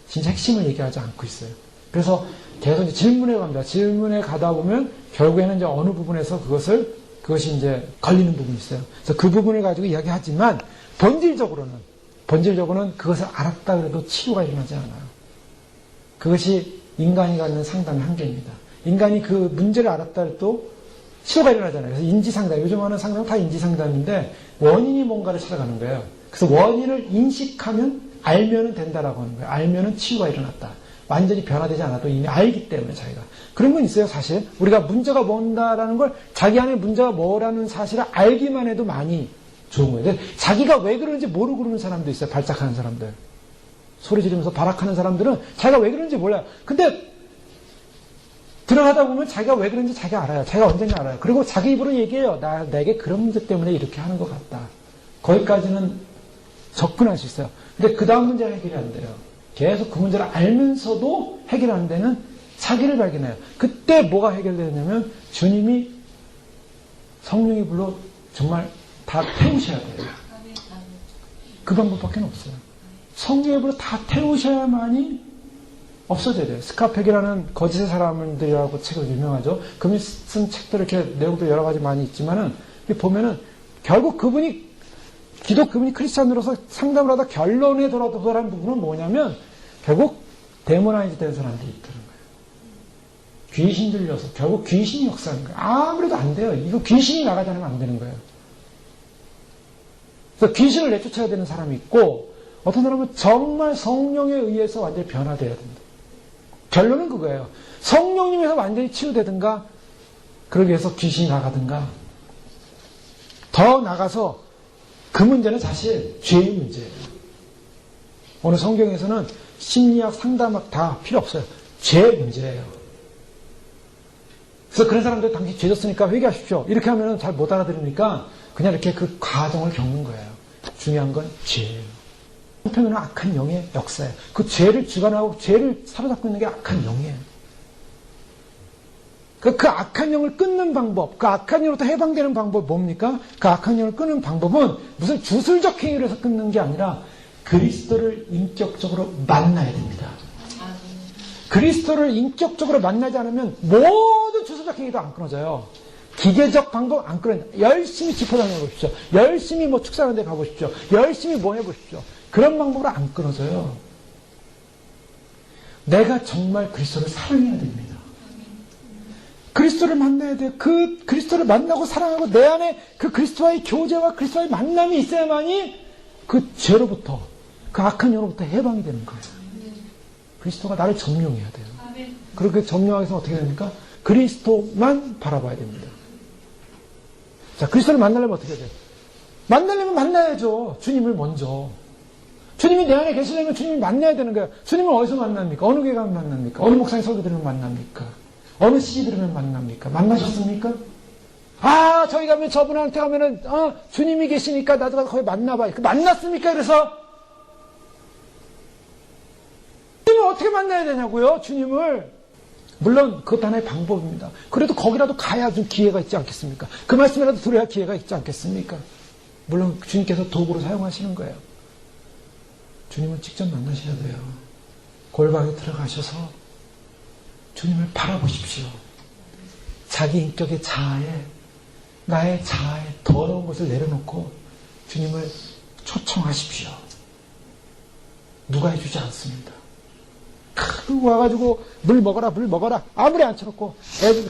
진짜 핵심을 얘기하지 않고 있어요. 그래서 계속 이제 질문에 갑니다. 질문에 가다 보면 결국에는 이제 어느 부분에서 그것이 이제 걸리는 부분이 있어요. 그래서 그 부분을 가지고 이야기하지만 본질적으로는 그것을 알았다 그래도 치료가 일어나지 않아요. 그것이 인간이 갖는 상담의 한계입니다. 인간이 그 문제를 알았다 해도 치료가 일어나잖아요. 그래서 인지상담, 요즘 하는 상담은 다 인지상담인데 원인이 뭔가를 찾아가는 거예요. 그래서 원인을 인식하면 알면은 된다라고 하는 거예요. 알면은 치유가 일어났다. 완전히 변화되지 않아도 이미 알기 때문에 자기가. 그런 건 있어요, 사실. 우리가 문제가 뭔다라는 걸 자기 안에 문제가 뭐라는 사실을 알기만 해도 많이 좋은 거예요. 근데 자기가 왜 그러는지 모르고 그러는 사람도 있어요. 발작하는 사람들. 소리 지르면서 발악하는 사람들은 자기가 왜 그런지 몰라요. 근데 드러나다 보면 자기가 왜 그런지 자기가 알아요. 자기가 언젠가 알아요. 그리고 자기 입으로 얘기해요. 내게 그런 문제 때문에 이렇게 하는 것 같다. 거기까지는 접근할 수 있어요. 근데 그 다음 문제는 해결이 안 돼요. 계속 그 문제를 알면서도 해결 안 되는 자기를 발견해요. 그때 뭐가 해결되냐면 주님이 성령이 불러 정말 다 태우셔야 돼요. 그 방법밖에 없어요. 성령의 불로 다 태우셔야만이 없어져야 돼요. 스카펙이라는 거짓의 사람들이라고 책을 유명하죠. 그분이 쓴 책들 이렇게 내용도 여러 가지 많이 있지만은 보면은 결국 그분이 크리스찬으로서 상담을 하다 결론에 돌아온 부분은 뭐냐면 결국 데모나이즈 된 사람들이 있다는 거예요. 귀신 들려서 결국 귀신이 역사하는 거예요. 아무래도 안 돼요. 이거 귀신이 나가지 않으면 안 되는 거예요. 그래서 귀신을 내쫓아야 되는 사람이 있고 어떤 사람은 정말 성령에 의해서 완전히 변화되어야 된다. 결론은 그거예요. 성령님에서 완전히 치유되든가 그러기 위해서 귀신이 나가든가 더 나가서 그 문제는 사실 죄의 문제예요. 오늘 성경에서는 심리학, 상담학 다 필요 없어요. 죄 문제예요. 그래서 그런 사람들 당신 죄 졌으니까 회개하십시오. 이렇게 하면 잘 못 알아들으니까 그냥 이렇게 그 과정을 겪는 거예요. 중요한 건 죄예요. 한편으로는 악한 영의 역사예요. 그 죄를 주관하고 죄를 사로잡고 있는 게 악한 영이에요. 그 악한 영을 끊는 방법, 그 악한 영으로부터 해방되는 방법이 뭡니까? 그 악한 영을 끊는 방법은 무슨 주술적 행위를 해서 끊는 게 아니라 그리스도를 인격적으로 만나야 됩니다. 그리스도를 인격적으로 만나지 않으면 모든 주술적 행위도 안 끊어져요. 기계적 방법 안 끊어요. 열심히 집회당해 보십시오. 열심히 뭐 축사하는 데 가보십시오. 열심히 뭐 해보십시오. 그런 방법으로 안 끊어져요. 내가 정말 그리스도를 사랑해야 됩니다. 그리스도를 만나야 돼요. 그 그리스도를 만나고 사랑하고 내 안에 그 그리스도와의 교제와 그리스도와의 만남이 있어야만이 그 죄로부터, 그 악한 영으로부터 해방이 되는 거예요. 그리스도가 나를 점령해야 돼요. 그렇게 점령하기 위해서 어떻게 됩니까? 그리스도만 바라봐야 됩니다. 자, 그리스도를 만나려면 어떻게 해야 돼요? 만나려면 만나야죠. 주님을 먼저. 주님이 내 안에 계시려면 주님을 만나야 되는 거예요. 주님을 어디서 만납니까? 어느 교회 가면 만납니까? 어느 목사님 설교 들으면 만납니까? 어느 CD 들으면 만납니까? 만나셨습니까? 아, 저희 가면 저분한테 가면은, 주님이 계시니까 나도 가서 거기 만나봐요. 만났습니까? 그래서? 주님을 어떻게 만나야 되냐고요? 주님을. 물론 그것도 하나의 방법입니다. 그래도 거기라도 가야 좀 기회가 있지 않겠습니까? 그 말씀이라도 들어야 기회가 있지 않겠습니까? 물론 주님께서 도구로 사용하시는 거예요. 주님을 직접 만나셔야 돼요. 골방에 들어가셔서 주님을 바라보십시오. 자기 인격의 자아에, 나의 자아에 더러운 것을 내려놓고 주님을 초청하십시오. 누가 해주지 않습니다. 와가지고 물 먹어라, 물 먹어라. 아무리 앉혀놓고, 애들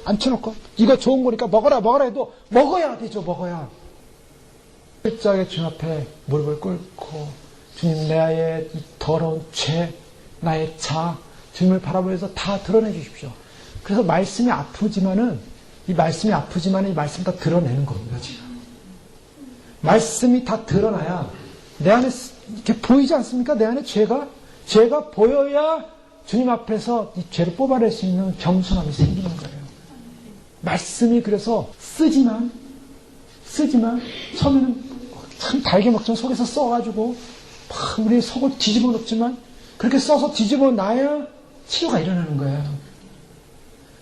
앉혀놓고, 이거 좋은 거니까 먹어라, 먹어라 해도 먹어야 되죠, 먹어야. 십자가의 주님 앞에 무릎을 꿇고, 주님, 나의 더러운 죄, 나의 자아, 주님을 바라보면서 다 드러내 주십시오. 그래서 말씀이 아프지만은, 이 말씀이 다 드러내는 겁니다, 지금. 말씀이 다 드러나야, 내 안에, 이렇게 보이지 않습니까? 내 안에 죄가 보여야 주님 앞에서 이 죄를 뽑아낼 수 있는 겸손함이 생기는 거예요. 말씀이 그래서 쓰지만, 처음에는 참 달게 먹지만 속에서 써가지고, 막 우리 속을 뒤집어 놓지만, 그렇게 써서 뒤집어 놔야 치유가 일어나는 거예요.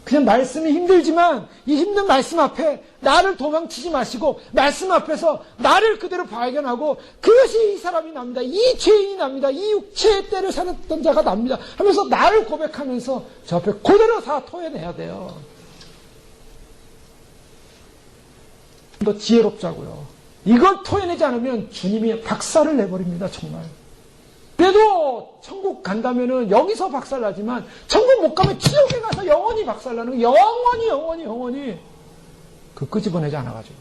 그냥 말씀이 힘들지만 이 힘든 말씀 앞에 나를 도망치지 마시고 말씀 앞에서 나를 그대로 발견하고 그것이 이 사람이 납니다. 이 죄인이 납니다. 이 육체의 때를 살았던 자가 납니다. 하면서 나를 고백하면서 저 앞에 그대로 다 토해내야 돼요. 더 지혜롭자고요. 이걸 토해내지 않으면 주님이 박살을 내버립니다. 정말. 그래도 천국 간다면은 여기서 박살나지만 천국 못 가면 지옥에 가서 영원히 박살나는 영원히 그 끄집어내지 않아가지고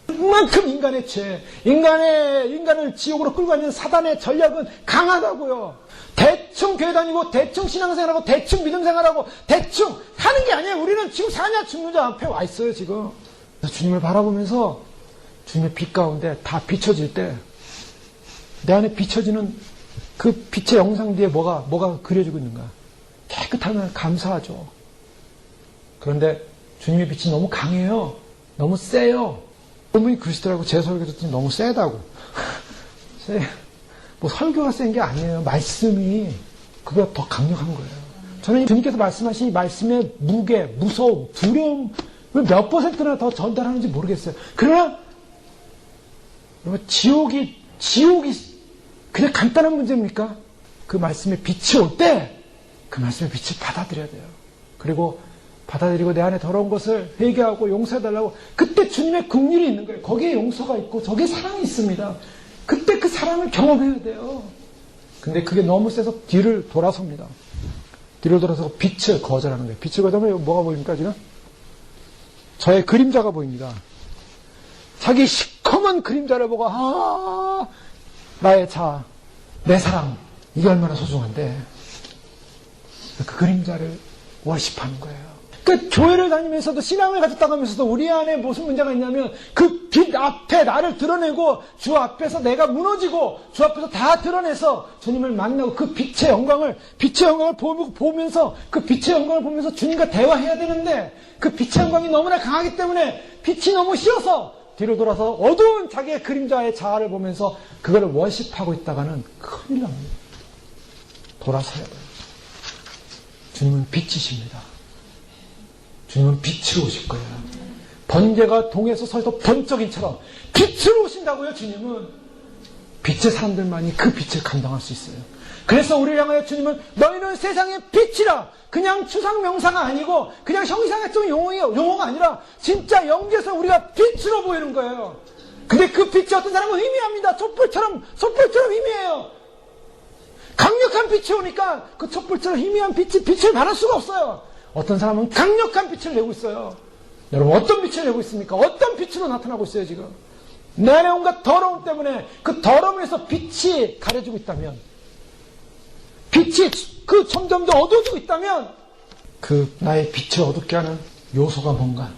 그만큼 인간의 죄, 인간을 지옥으로 끌고 가는 사단의 전략은 강하다고요. 대충 교회 다니고 대충 신앙생활하고 대충 믿음생활하고 대충 하는 게 아니에요. 우리는 지금 사냐 죽는자 앞에 와 있어요. 지금 주님을 바라보면서 주님의 빛 가운데 다 비춰질 때 내 안에 비춰지는 그 빛의 영상 뒤에 뭐가 그려지고 있는가? 깨끗하면 감사하죠. 그런데 주님의 빛이 너무 강해요. 너무 세요. 여러분이 그리스도라고 제 설교 듣더니 너무 세다고. 뭐 설교가 센 게 아니에요. 말씀이 그보다 더 강력한 거예요. 저는 주님께서 말씀하신 이 말씀의 무게, 무서움, 두려움을 몇 %나 더 전달하는지 모르겠어요. 그러나 여러분 지옥이 그냥 간단한 문제입니까? 그 말씀의 빛이 올 때 그 말씀의 빛을 받아들여야 돼요. 그리고 받아들이고 내 안에 더러운 것을 회개하고 용서해달라고 그때 주님의 긍휼이 있는 거예요. 거기에 용서가 있고 저기에 사랑이 있습니다. 그때 그 사랑을 경험해야 돼요. 근데 그게 너무 세서 뒤를 돌아섭니다. 뒤를 돌아서 빛을 거절하는 거예요. 빛을 거절하면 뭐가 보입니까 지금? 저의 그림자가 보입니다. 자기 시커먼 그림자를 보고 나의 자아, 내 사랑, 이게 얼마나 소중한데 그 그림자를 워십하는 거예요. 그 교회를 다니면서도 신앙을 가졌다 하면서도 우리 안에 무슨 문제가 있냐면 그 빛 앞에 나를 드러내고 주 앞에서 내가 무너지고 주 앞에서 다 드러내서 주님을 만나고 그 빛의 영광을 보면서 그 빛의 영광을 보면서 주님과 대화해야 되는데 그 빛의 영광이 너무나 강하기 때문에 빛이 너무 싫어서 뒤로 돌아서 어두운 자기의 그림자의 자아를 보면서 그거를 워십하고 있다가는 큰일 납니다. 돌아서야 돼요. 주님은 빛이십니다. 주님은 빛으로 오실 거예요. 번개가 동에서 서에서 번쩍인처럼 빛으로 오신다고요. 주님은 빛의 사람들만이 그 빛을 감당할 수 있어요. 그래서 우리를 향하여 주님은 너희는 세상의 빛이라. 그냥 추상 명사가 아니고 그냥 형상학적 용어가 아니라 진짜 영계에서 우리가 빛으로 보이는 거예요. 근데 그 빛이 어떤 사람은 희미합니다. 촛불처럼 희미해요. 강력한 빛이 오니까 그 촛불처럼 희미한 빛을 발할 수가 없어요. 어떤 사람은 강력한 빛을 내고 있어요. 여러분 어떤 빛을 내고 있습니까? 어떤 빛으로 나타나고 있어요 지금? 내 안에 온갖 더러움 때문에 그 더러움에서 빛이 가려지고 있다면, 빛이 그 점점 더 어두워지고 있다면 그 나의 빛을 어둡게 하는 요소가 뭔가,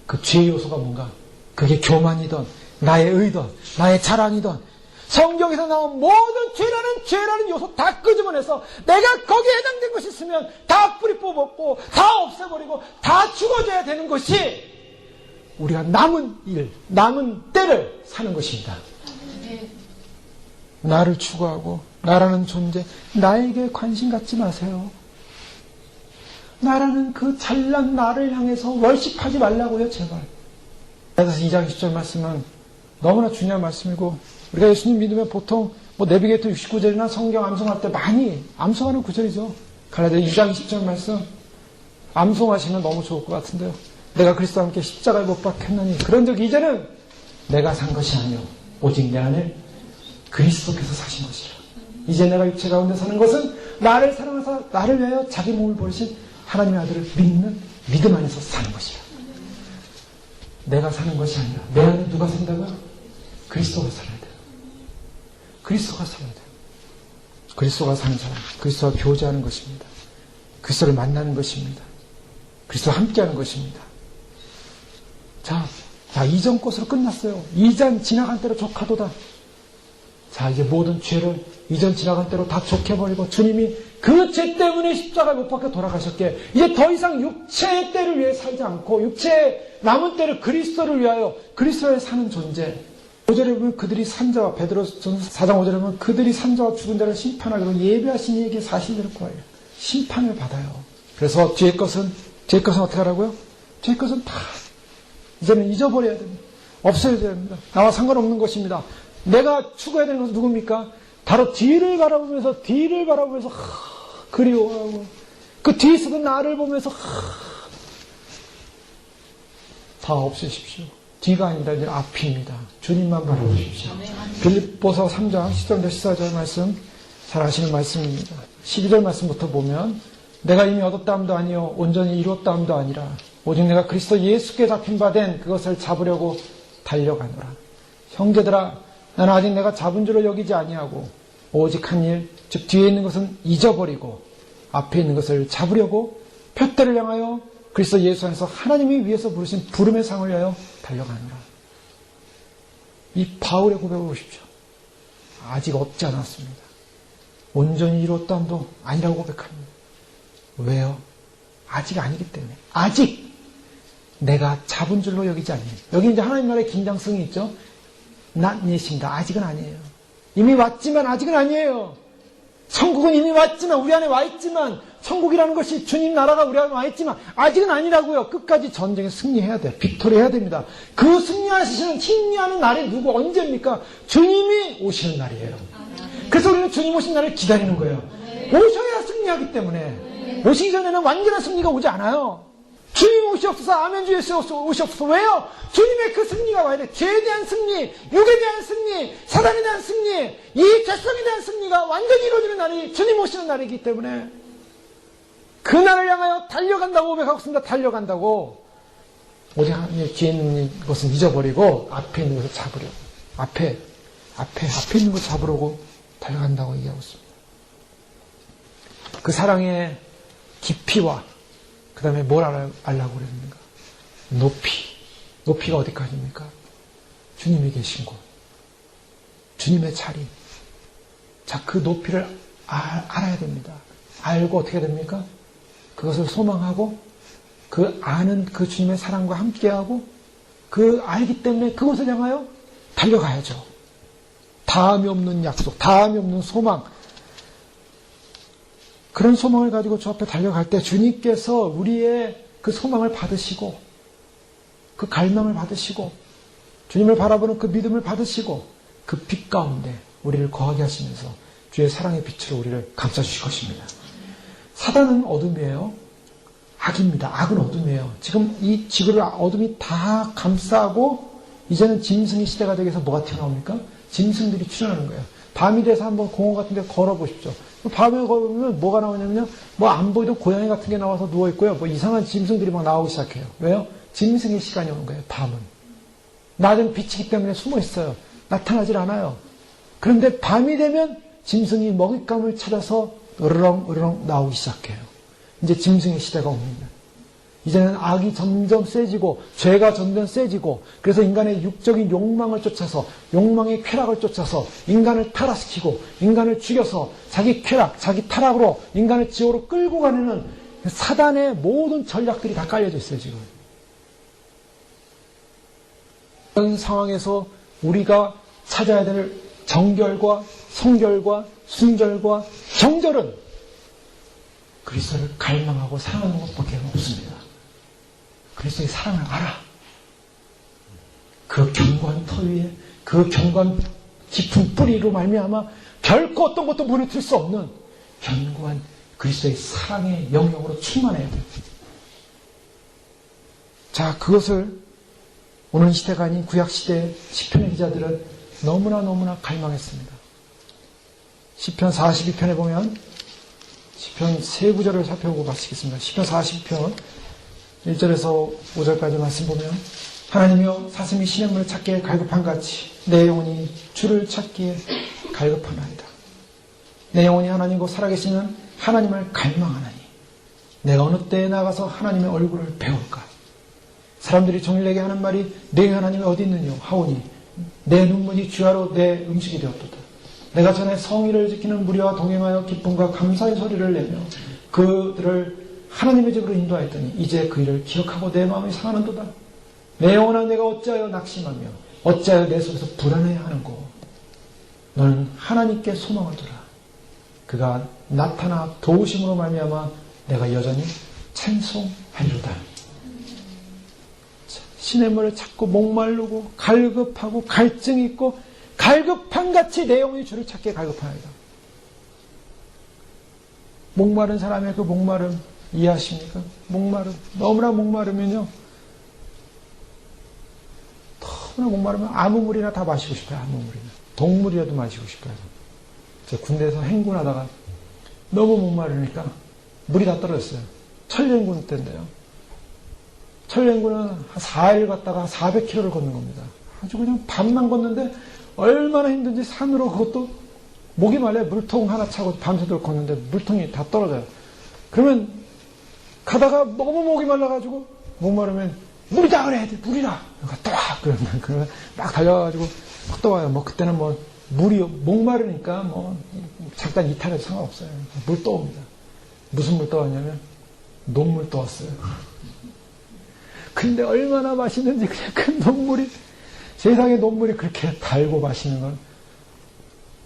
그 죄의 요소가 뭔가, 그게 교만이든 나의 의든 나의 자랑이든 성경에서 나온 모든 죄라는 요소 다 끄집어내서 내가 거기에 해당된 것이 있으면 다 뿌리 뽑았고 다 없애버리고 다 죽어져야 되는 것이 우리가 남은 때를 사는 것입니다. 나를 추구하고 나라는 존재, 나에게 관심 갖지 마세요. 나라는 그 잘난 나를 향해서 월십하지 말라고요, 제발. 그래서 2장 10절 말씀은 너무나 중요한 말씀이고, 우리가 예수님 믿으면 보통 내비게이터 69절이나 성경 암송할 때 많이 암송하는 구절이죠. 갈라디아 2장 10절 말씀 암송하시면 너무 좋을 것 같은데요. 내가 그리스도와 함께 십자가에 못 박혔나니 그런즉 이제는 내가 산 것이 아니요 오직 내 안에 그리스도께서 사신 것이라. 이제 내가 육체 가운데 사는 것은 나를 사랑하사 나를 위하여 자기 몸을 버리신 하나님의 아들을 믿는 믿음 안에서 사는 것이라. 내가 사는 것이 아니라 내 안에 누가 산다고요? 그리스도가 살아야 돼요. 그리스도가 살아야 돼요. 그리스도가 사는 사람, 그리스도와 교제하는 것입니다. 그리스도를 만나는 것입니다. 그리스도와 함께하는 것입니다. 자, 이전 것으로 끝났어요. 이전 지나간 대로 족하도다. 자, 이제 모든 죄를 이전 지나간 대로 다 족해버리고 주님이 그 죄 때문에 십자가에 못 박혀 돌아가셨기에 이제 더 이상 육체의 때를 위해 살지 않고 육체의 남은 때를 그리스도를 위하여 그리스도에 사는 존재. 5절에 보면 그들이 산자와 베드로전서 4장 5절에 보면 그들이 산자와 죽은 자를 심판하기로 예비하신 이에게 사실대로 구하여 심판을 받아요. 그래서 뒤의 것은 어떻게 하라고요? 뒤의 것은 다 이제는 잊어버려야 됩니다. 없어져야 됩니다. 나와 상관없는 것입니다. 내가 추구해야 되는 것은 누굽니까? 바로 뒤를 바라보면서 그리워하고 그 뒤에 있었던 나를 보면서 다 없애십시오. 뒤가 아닙니다. 이제 앞입니다. 주님만 바라보십시오. 빌립보서 3장 10절부터 14절 말씀 잘 아시는 말씀입니다. 12절 말씀부터 보면 내가 이미 얻었다함도 아니요 온전히 이루었다함도 아니라 오직 내가 그리스도 예수께 잡힌 바 된 그것을 잡으려고 달려가노라. 형제들아 나는 아직 내가 잡은 줄로 여기지 아니하고 오직 한 일, 즉 뒤에 있는 것은 잊어버리고 앞에 있는 것을 잡으려고 표대를 향하여 그리스도 예수 안에서 하나님이 위에서 부르신 부름의 상을 위하여 달려가노라. 이 바울의 고백을 보십시오. 아직 없지 않았습니다. 온전히 이루었다함도 아니라고 고백합니다. 왜요? 아직 아니기 때문에. 아직 내가 잡은 줄로 여기지 않니. 여기 이제 하나님 나라의 긴장성이 있죠. not yet입니다. 아직은 아니에요. 이미 왔지만 아직은 아니에요. 천국은 이미 왔지만 우리 안에 와 있지만 천국이라는 것이 주님 나라가 우리 안에 와 있지만 아직은 아니라고요. 끝까지 전쟁에 승리해야 돼요. 빅토리 해야 됩니다. 그 승리하시는 승리하는 날이 누구 언제입니까? 주님이 오시는 날이에요. 그래서 우리는 주님 오신 날을 기다리는 거예요. 오셔야 승리하기 때문에 오시기 전에는 완전한 승리가 오지 않아요. 주님 오시옵소서, 아멘 주 예수 오시옵소서. 왜요? 주님의 그 승리가 와야 돼. 죄에 대한 승리, 육에 대한 승리, 사단에 대한 승리, 이 죄성에 대한 승리가 완전히 이루어지는 날이 주님 오시는 날이기 때문에 그 날을 향하여 달려간다고 고백하고 있습니다. 달려간다고. 오직 하나님의 뒤에 있는 것은 잊어버리고 앞에 있는 것을 잡으려고. 앞에 있는 것을 잡으려고 달려간다고 얘기하고 있습니다. 그 사랑의 깊이와 그 다음에 뭘 알라고 그랬는가? 높이가 어디까지입니까? 주님이 계신 곳, 주님의 자리. 자, 그 높이를 알아야 됩니다. 알고 어떻게 됩니까? 그것을 소망하고 그 아는 그 주님의 사랑과 함께하고 그 알기 때문에 그것을 향하여 달려가야죠. 다함이 없는 약속, 다함이 없는 소망. 그런 소망을 가지고 주 앞에 달려갈 때 주님께서 우리의 그 소망을 받으시고 그 갈망을 받으시고 주님을 바라보는 그 믿음을 받으시고 그 빛 가운데 우리를 거하게 하시면서 주의 사랑의 빛으로 우리를 감싸주실 것입니다. 사단은 어둠이에요. 악입니다. 악은 어둠이에요. 지금 이 지구를 어둠이 다 감싸고 이제는 짐승의 시대가 되기 위해서 뭐가 튀어나옵니까? 짐승들이 출현하는 거예요. 밤이 돼서 한번 공원 같은 데 걸어보십시오. 밤에 걸으면 뭐가 나오냐면요. 뭐 안 보이던 고양이 같은 게 나와서 누워있고요. 뭐 이상한 짐승들이 막 나오기 시작해요. 왜요? 짐승의 시간이 오는 거예요. 밤은. 낮은 빛이기 때문에 숨어 있어요. 나타나질 않아요. 그런데 밤이 되면 짐승이 먹잇감을 찾아서 으르렁 나오기 시작해요. 이제 짐승의 시대가 옵니다. 이제는 악이 점점 세지고 죄가 점점 세지고 그래서 인간의 육적인 욕망을 쫓아서 욕망의 쾌락을 쫓아서 인간을 타락시키고 인간을 죽여서 자기 쾌락, 자기 타락으로 인간을 지옥으로 끌고 가는 사단의 모든 전략들이 다 깔려져 있어요. 지금. 이런 상황에서 우리가 찾아야 될 정결과 성결과 순결과 정절은 그리스도를 갈망하고 사랑하는 것밖에 없습니다. 그리스도의 사랑을 알아. 그 견고한 터 위에 그 견고한 깊은 뿌리로 말미암아 결코 어떤 것도 무너뜨릴 수 없는 견고한 그리스도의 사랑의 영역으로 충만해야 돼요. 자, 그것을 오늘 시대가 아닌 구약시대 시편의 기자들은 너무나 갈망했습니다. 시편 42편에 보면 시편 세 구절을 살펴보고 마치겠습니다. 시편 42편 1절에서 5절까지 말씀 보면 하나님이여 사슴이 시냇물을 찾기에 갈급한같이 내 영혼이 주를 찾기에 갈급하나이다. 내 영혼이 하나님 곧 살아계시는 하나님을 갈망하나니 내가 어느 때에 나가서 하나님의 얼굴을 배울까. 사람들이 종일 내게 하는 말이 내 하나님이 어디 있느냐 하오니 내 눈물이 주야로 내 음식이 되었도다. 내가 전에 성의를 지키는 무리와 동행하여 기쁨과 감사의 소리를 내며 그들을 하나님의 집으로 인도하였더니 이제 그 일을 기억하고 내 마음이 상하는도다. 내 영혼아 내가 어찌하여 낙심하며 어찌하여 내 속에서 불안해야 하는고. 너는 하나님께 소망을 두라. 그가 나타나 도우심으로 말미암아 내가 여전히 찬송하리로다. 시냇물을 찾고 목마르고 갈급하고 갈증이 있고 갈급한같이 내 영혼이 주를 찾기에 갈급하나이다. 목마른 사람의 그 목마름 이해하십니까? 너무나 목마르면요. 너무나 목마르면 아무 물이나 다 마시고 싶어요. 아무 물이나. 동물이라도 마시고 싶어요. 저 군대에서 행군하다가 너무 목마르니까 물이 다 떨어졌어요. 천령군 때인데요. 천령군은 한 4일 갔다가 400km를 걷는 겁니다. 아주 그냥 밤만 걷는데 얼마나 힘든지 산으로 그것도 목이 말라요. 물통 하나 차고 밤새도록 걷는데 물통이 다 떨어져요. 그러면 가다가 너무 목이 말라가지고 목마르면 물이다 그래 물이라 갔다 와 그러면 막 달려가지고 막 또 와요. 뭐 그때는 뭐 물이 목마르니까 뭐 잠깐 이탈해도 상관없어요. 물 떠옵니다. 무슨 물 떠왔냐면 녹물 떠왔어요. 근데 얼마나 맛있는지 그냥 그 녹물이 세상에 녹물이 그렇게 달고 맛있는 건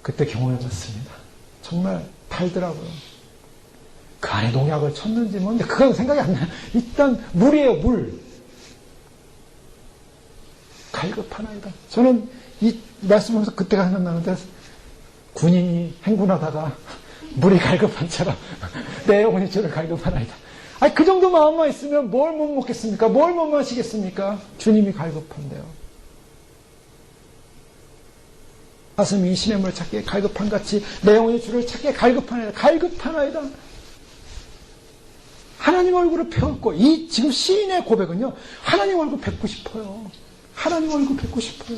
그때 경험해봤습니다. 정말 달더라고요. 그 안에 농약을 쳤는지 뭔데 그건 생각이 안 나요. 일단 물이에요. 물. 갈급하나이다. 저는 이 말씀하면서 그때가 생각나는데 군인이 행군하다가 물이 갈급한 처럼 내 영혼이 주를 갈급하나이다. 아니 그 정도 마음만 있으면 뭘 못 먹겠습니까? 뭘 못 마시겠습니까? 주님이 갈급한데요. 가슴이 시냇물을 찾기에 갈급한같이 내 영혼이 주를 찾기에 갈급하나이다. 갈급하나이다. 하나님 얼굴을 배웠고 이 지금 시인의 고백은요. 하나님 얼굴 뵙고 싶어요. 하나님 얼굴 뵙고 싶어요.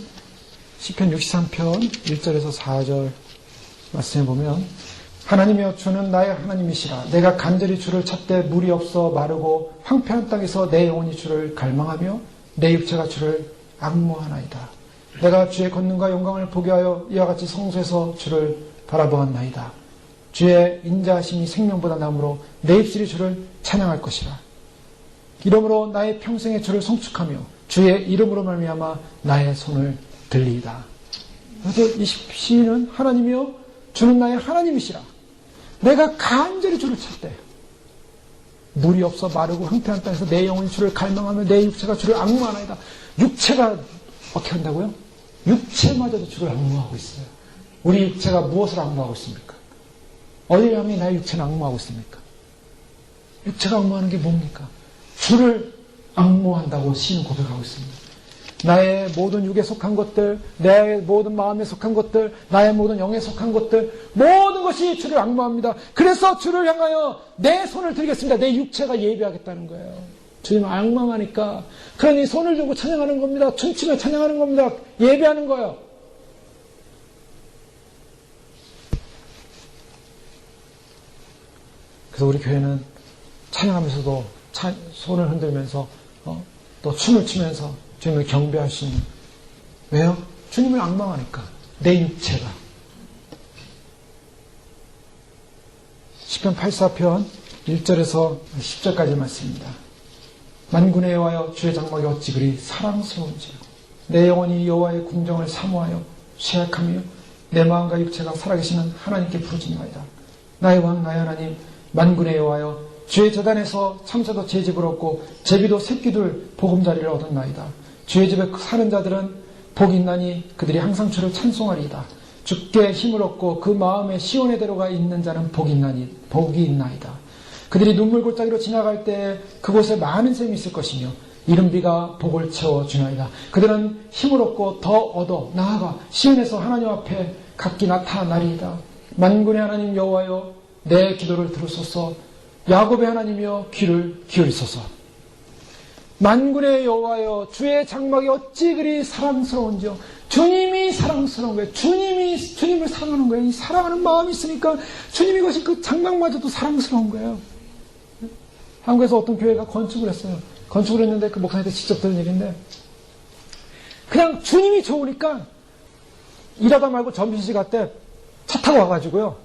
시편 63편 1절에서 4절 말씀해 보면 하나님이여 주는 나의 하나님이시라. 내가 간절히 주를 찾되 물이 없어 마르고 황폐한 땅에서 내 영혼이 주를 갈망하며 내 육체가 주를 앙모하나이다. 내가 주의 권능과 영광을 보게 하여 이와 같이 성소에서 주를 바라보았나이다. 주의 인자하심이 생명보다 나므로 내 입술이 주를 찬양할 것이라. 이러므로 나의 평생에 주를 성축하며 주의 이름으로 말미암아 나의 손을 들리이다. 그래서 이 시인은 하나님이여 주는 나의 하나님이시라. 내가 간절히 주를 찾되 물이 없어 마르고 황폐한 땅에서 내 영혼이 주를 갈망하며 내 육체가 주를 앙모하나이다. 육체가 어떻게 한다고요? 육체마저도 주를 앙모하고 있어요. 우리 육체가 무엇을 앙모하고 있습니까? 어디를 향해 나의 육체는 앙모하고 있습니까? 육체가 앙모하는 게 뭡니까? 주를 앙모한다고 시인은 고백하고 있습니다. 나의 모든 육에 속한 것들, 나의 모든 마음에 속한 것들, 나의 모든 영에 속한 것들, 모든 것이 주를 앙모합니다. 그래서 주를 향하여 내 손을 드리겠습니다. 내 육체가 예배하겠다는 거예요. 주님 앙망하니까 그러니 손을 들고 찬양하는 겁니다. 춤추며 찬양하는 겁니다. 예배하는 거예요. 그래서 우리 교회는 찬양하면서도 손을 흔들면서 또 춤을 추면서 주님을 경배할 수 있는. 왜요? 주님을 앙망하니까. 내 육체가. 시편 84편 1절에서 10절까지 말씀입니다. 만군의 여호와여 주의 장막이 어찌 그리 사랑스러운지요. 내 영혼이 여호와의 궁정을 사모하여 쇠약하며 내 마음과 육체가 살아계시는 하나님께 부르짖나이다. 나의 왕 나의 하나님 만군의 여호와여 주의 제단에서 참새도 제 집을 얻고 제비도 새끼들 보금자리를 얻었나이다. 주의 집에 사는 자들은 복이 있나니 그들이 항상 주를 찬송하리이다. 주께 힘을 얻고 그 마음에 시온의 대로가 있는 자는 복이 있나이다. 그들이 눈물 골짜기로 지나갈 때 그곳에 많은 샘이 있을 것이며 이른 비가 복을 채워주나이다. 그들은 힘을 얻고 더 얻어 나아가 시온에서 하나님 앞에 각기 나타나리이다. 만군의 하나님 여호와여 내 기도를 들으소서. 야곱의 하나님이여 귀를 기울이소서. 만군의 여호와여 주의 장막이 어찌 그리 사랑스러운지요. 주님이 사랑스러운 거예요. 주님을 사랑하는 거예요. 이 사랑하는 마음이 있으니까 주님이 것이 그 장막마저도 사랑스러운 거예요. 한국에서 어떤 교회가 건축을 했어요. 건축을 했는데 그 목사님한테 직접 들은 얘기인데 그냥 주님이 좋으니까 일하다 말고 점심시간 갈 때 차 타고 와가지고요.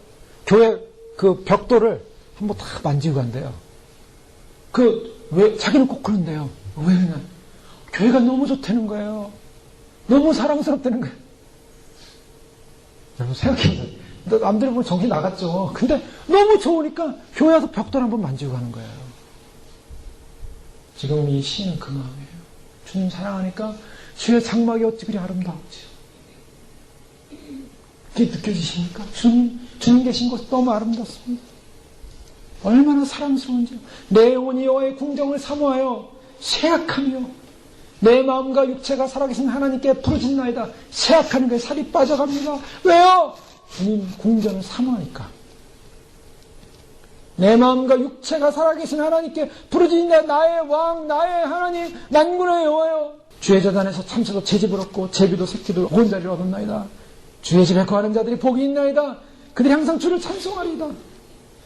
교회 그 벽돌을 한번 다 만지고 간대요. 자기는 꼭 그런데요. 왜 그러냐. 교회가 너무 좋다는 거예요. 너무 사랑스럽다는 거예요. 여러분 생각해보세요. 남들이 보면 정신 나갔죠. 근데 너무 좋으니까 교회 와서 벽돌 한번 만지고 가는 거예요. 지금 이 시인은 그 마음이에요. 주님 사랑하니까 주의 장막이 어찌 그리 아름다운지요. 그게 느껴지십니까? 주님 계신 곳이 너무 아름답습니다. 얼마나 사랑스러운지요. 내 영혼이 여호와의 궁정을 사모하여 쇠약하며 내 마음과 육체가 살아계신 하나님께 부르짖나이다. 쇠약하는 게 살이 빠져갑니다. 왜요? 주님 궁정을 사모하니까. 내 마음과 육체가 살아계신 하나님께 부르짖는다. 나의 왕 나의 하나님 만군의 여호와여 주의 제단에서 참새도 제 집을 얻고 제비도 새끼도 온 자리를 얻었나이다. 주의 집에 거하는 자들이 복이 있나이다. 그들이 항상 주를 찬송하리이다.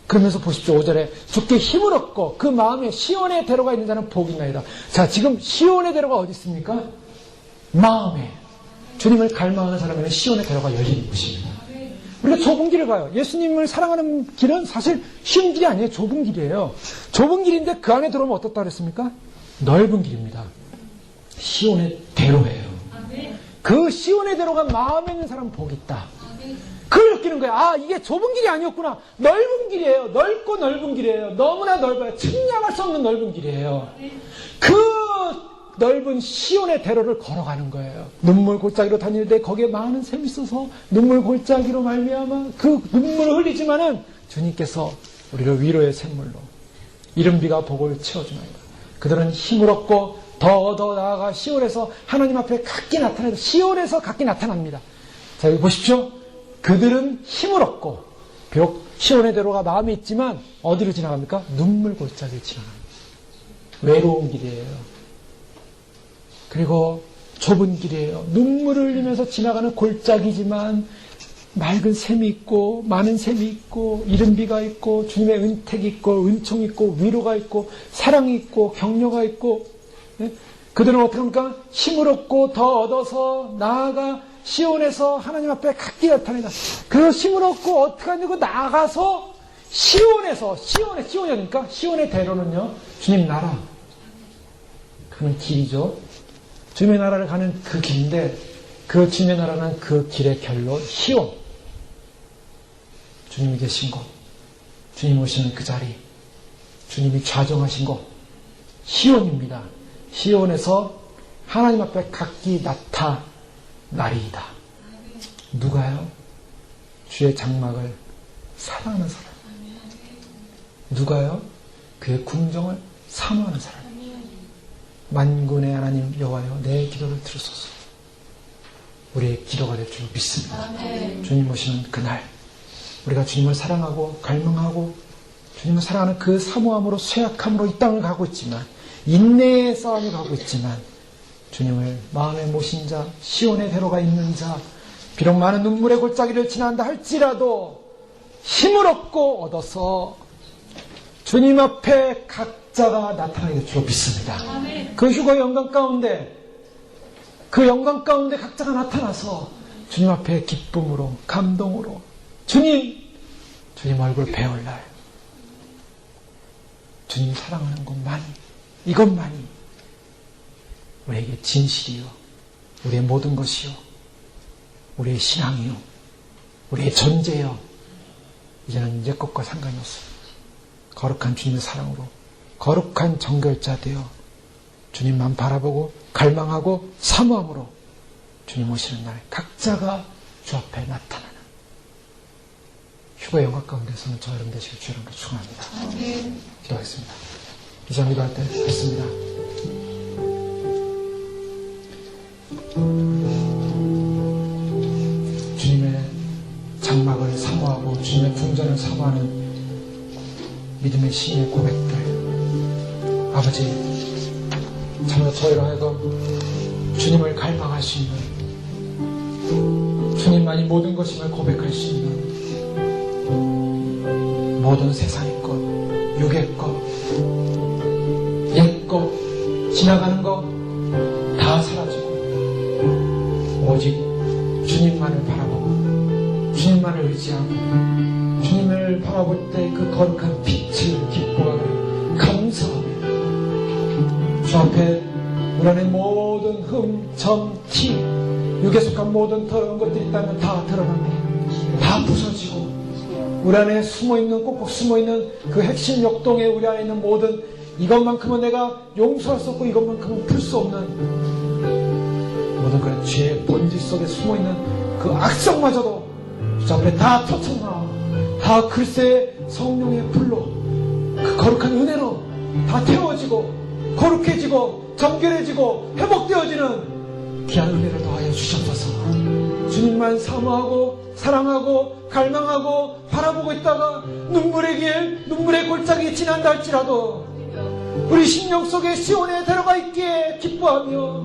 그러면서 보십시오. 5절에 주께 힘을 얻고 그 마음에 시온의 대로가 있는 자는 복이 있나이다. 자, 지금 시온의 대로가 어디 있습니까? 마음에. 주님을 갈망하는 사람에는 시온의 대로가 열린 곳입니다. 우리가 좁은 길을 가요. 예수님을 사랑하는 길은 사실 쉬운 길이 아니에요. 좁은 길이에요. 좁은 길인데 그 안에 들어오면 어떻다 그랬습니까? 넓은 길입니다. 시온의 대로예요. 그 시온의 대로가 마음에 있는 사람은 복이 있다. 그걸 느끼는 거야. 아, 이게 좁은 길이 아니었구나. 넓은 길이에요. 넓고 넓은 길이에요. 너무나 넓어요. 측량할 수 없는 넓은 길이에요. 그 넓은 시온의 대로를 걸어가는 거예요. 눈물 골짜기로 다닐 때 거기에 많은 샘이 있어서 눈물 골짜기로 말미암아 그 눈물을 흘리지만은 주님께서 우리를 위로의 샘물로 이른 비가 복을 채워주나이다. 그들은 힘을 얻고 더 나아가 시온에서 하나님 앞에 각기 나타나요. 시온에서 각기 나타납니다. 자, 여기 보십시오. 그들은 힘을 얻고 비록 시온의 대로가 마음에 있지만 어디로 지나갑니까? 눈물 골짜기를 지나갑니다. 외로운 길이에요. 그리고 좁은 길이에요. 눈물을 흘리면서 지나가는 골짜기지만 맑은 샘이 있고 많은 샘이 있고 이른비가 있고 주님의 은택이 있고 은총이 있고 위로가 있고 사랑이 있고 격려가 있고 그들은 어떻게 합니까? 힘을 얻고 더 얻어서 나아가 시온에서 하나님 앞에 각기 나타내다. 그 힘을 얻고 어떻게 하냐고 나가서 시온이니까 시온의 대로는요 주님 나라 가는 길이죠. 주님의 나라를 가는 그 길인데 그 주님의 나라는 그 길의 결론 시온. 주님이 계신 곳, 주님 오시는 그 자리, 주님이 좌정하신 곳 시온입니다. 시온에서 하나님 앞에 각기 나타나리이다. 누가요? 주의 장막을 사랑하는 사람. 누가요? 그의 궁정을 사모하는 사람. 만군의 하나님 여호와여 내 기도를 들으소서. 우리의 기도가 될 줄 믿습니다. 주님 오시는 그날 우리가 주님을 사랑하고 갈망하고 주님을 사랑하는 그 사모함으로 쇠약함으로 이 땅을 가고 있지만 인내의 싸움을 가고 있지만 주님을 마음에 모신 자 시온의 대로가 있는 자 비록 많은 눈물의 골짜기를 지난다 할지라도 힘을 얻어서 주님 앞에 각자가 나타나게 될 줄 믿습니다. 그 휴거 영광 가운데 각자가 나타나서 주님 앞에 기쁨으로 감동으로 주님 얼굴 배울 날 주님 사랑하는 것만이 이것만이 우리에게 진실이요 우리의 모든 것이요 우리의 신앙이요 우리의 존재요 이제는 이제 것과 상관이 없습니다. 거룩한 주님의 사랑으로 거룩한 정결자 되어 주님만 바라보고 갈망하고 사모함으로 주님 오시는 날 각자가 주 앞에 나타나는 휴거 영광 가운데서는 저 여러분 되시길 주 여러분께 축원합니다. 기도하겠습니다. 이전 기도할 때 했습니다. 주님의 장막을 사모하고 주님의 궁전을 사모하는 믿음의 신의 고백들 아버지 참으로 저희로 하여금 주님을 갈망할 수 있는 주님만이 모든 것임을 고백할 수 있는 모든 세상의 것 육의 것 옛 것 지나가는 것 다 사라지고 오직 주님만을 바라보고 주님만을 의지하고 주님을 바라볼 때 그 거룩한 빛을 기뻐하며 감사하며 주 앞에 우리 안에 모든 흠, 점, 티 육에 속한 모든 더러운 것들이 있다면 다 드러나며 다 부서지고 우리 안에 숨어있는 꼭꼭 숨어있는 그 핵심 역동에 우리 안에 있는 모든 이것만큼은 내가 용서할 수 없고 이것만큼은 풀 수 없는 모든 그런 죄의 본질 속에 숨어있는 그 악성마저도 주 앞에 다 터쳐나와 다 글쎄의 성령의 불로 그 거룩한 은혜로 다 태워지고 거룩해지고 정결해지고 회복되어지는 귀한 은혜를 더하여 주시옵소서. 주님만 사모하고 사랑하고 갈망하고 바라보고 있다가 눈물의 길 눈물의 골짜기 지난다 할지라도 우리 심령 속에 시온에 들어가 있기에 기뻐하며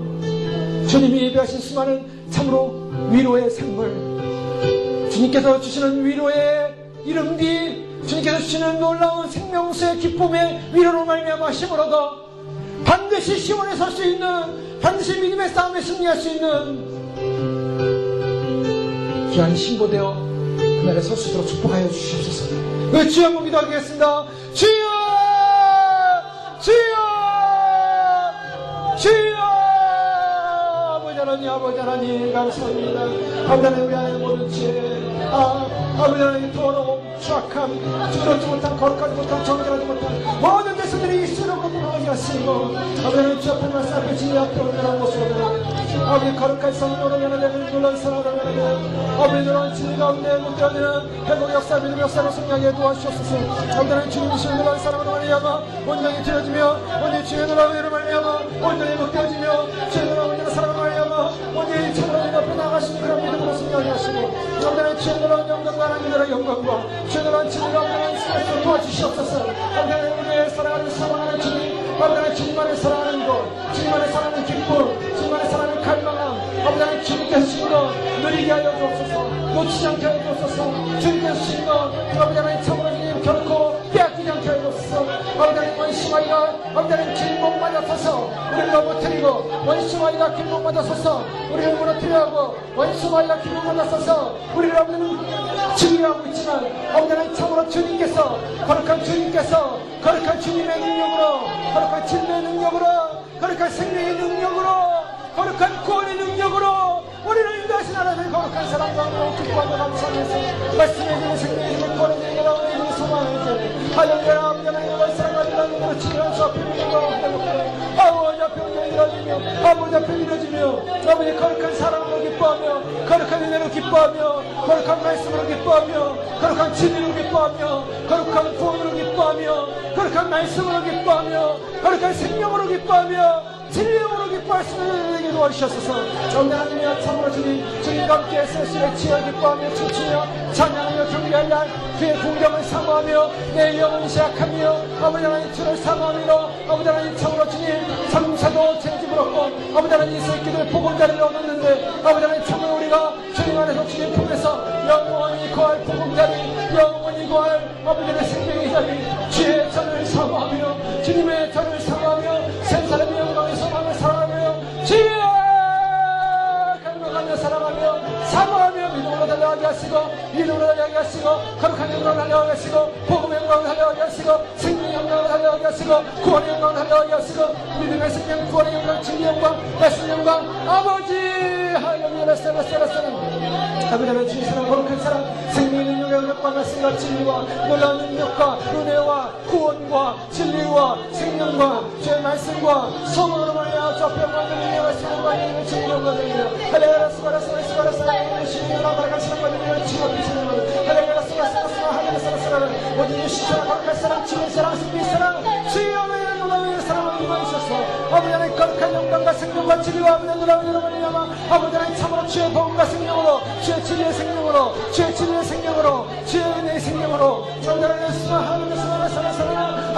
주님이 예배하신 수많은 참으로 위로의 샘물 주님께서 주시는 위로의 이름비 주님께서 주시는 놀라운 생명수의 기쁨의 위로로 말미암아 힘을 얻어 반드시 시온에 설 수 있는 반드시 믿음의 싸움에 승리할 수 있는 귀한 신고되어 그날에 설 수 있도록 축복하여 주시옵소서. 그 주여 한번 기도하겠습니다. 주여 주여 주여 아버지 하나님 감사합니다. 아버지 하나님 우리 안에 모든 죄 아버지 하나님 더러움 추악함 부드럽지 못한 거룩하지 못한 정결하지 못한 모든 것들이 있으려고 돌아가게 하시고 아버지 하나님 주 앞에 말씀 앞에 진리 앞에 온전한 모습으로 아버지 거룩한 성령으로 변화되는 놀라운 사랑으로 변화되는 아버지 놀라운 진리 가운데 묻혀지는 회복 역사 믿음 역사로 승리하게 도와주시옵소서. 아버지 하나님 주님이신 놀라운 사랑으로 말미암아 온전히 드려지며 온전히 주의 놀라운 은혜로 말미암아 온전히 회복되어지며 주의 놀라운 은혜로 사랑으로 말미암아 온전히 참으로 앞에 나가시는 그런 믿음으로 승리하게 하시고 아버지 하나님 주의 놀라운 영광과 하나님의 영광과 주의 놀라운 진리가 온전한 승리를 도와주시옵소서. 아버지 하나님 우리의 사랑하는 사랑하는 주님 아버지 하나님 주님만을 사랑하는 것 주님만을 사랑하는 기쁨 주님만을 사랑하는 갈망함 아버지 하나님 주님께서 주신 것 누리게 하여 주옵소서. 놓치지 않게 하여 주옵소서. 주님께서 주신 것 아버지 하나님 참으로 주님 결코 빼앗기지 않게 하여 주옵소서. 아버지 하나님 원수마귀가 아버지 하나님 길목마다 서서 우리를 넘어뜨리고 원수마귀가 길목마다 서서 우리를 무너뜨려 하고 원수마귀가 길목마다 서서 우리를 아버지는 치유하고 있지만 아버지 하나님 참으로 주님께서 거룩한 주님께서 거룩한 주님의 능력으로 거룩한 진리의 능력으로 거룩한 생명의 능력으로 거룩한 구원의 능력으로 우리를 인도하신 하나님의 거룩한 사랑과 기뻐하며 감사하면서 말씀해 주는 생명의 주는 구원의 능력으로 우리를 소망해 주는 할렐루야. 아버지 하나님의 사랑과 하나님으로 치유한 수 앞에 믿는 거 아버지 앞에 밀어주며 아버지 앞에 밀어주며 아버지 거룩한 사랑으로 기뻐하며 거룩한 은혜로 기뻐하며 거룩한 말씀으로 기뻐하며 거룩한 진리로 기뻐하며 거룩한 구원으로 기뻐하며 거룩한 말씀으로 기뻐하며 거룩한 생명으로 기뻐하며 진리로 기뻐할 수 있는 은혜에게 도와주셔서 정말 하나님이여 참으로 주님과 함께 세수에 치여 기뻐하며 춤추며 찬양하며 경배할 날 그의 공경을 사모하며 내 영혼이 시약하며 아버지 하나님 주를 사모하며 아버지 하나님 참으로 주님 잠차도 죄짐을 얻고 아버지 하나님 이 새끼들 보금자리를 얻었는데 아버지 하나님 참으로 우리가 주님 안에서 주님 품에서 영원히 거할 보금자리 영원히 거할 아버지 하나님 생명의 자리 주의 전을 사모하며 주님의 전을 사모하며 생사의 영광을 소망을 사랑하며 주의 갈망하며 사랑하며 사모하며 믿음으로 달려가게 하시고 믿음으로 달려가게 하시고 거룩한 영광을 달려가게 하시고 복음의 영광을 달려가게 하시고 생명의 영광을 달려가게 하시고 구원의 영광을 달려가게 하시고 믿음의 생명 구원의 영광 진리의 영광 말씀의 영광 아버지 하나님의 아버지 하나님 주의 사랑 거룩한 사랑 생명의 능력의 은혜과 말씀과 진리와 놀라운 능력과 은혜와 구원과 진리와 생명과 주의 말씀과 소망으로 말하여 주 앞에 영광을 드리며 말씀을 말하며 진리의 영광을 드리며 할렐루야 스바라스바라스바라스바라 주님으로 바라갈 사랑 받으며 주여 비치는 할렐루야 스바라스바라스바라 할렐루야 스바라스바라 모든 유시처럼 거룩한 사랑 주의 사랑 승리의 사랑 주여 왜 놀라운 사랑을 임하셨소 아버지 하나님 거룩한 영광과 생명과 진리와 아버지 놀라운 여러분을 위하여 아버지 하나님 참으로 주의 복음과 생명으로 주의 진리의 생명으로 주의 진리의 생명으로 주의 은혜의 생명으로 아버지 하나님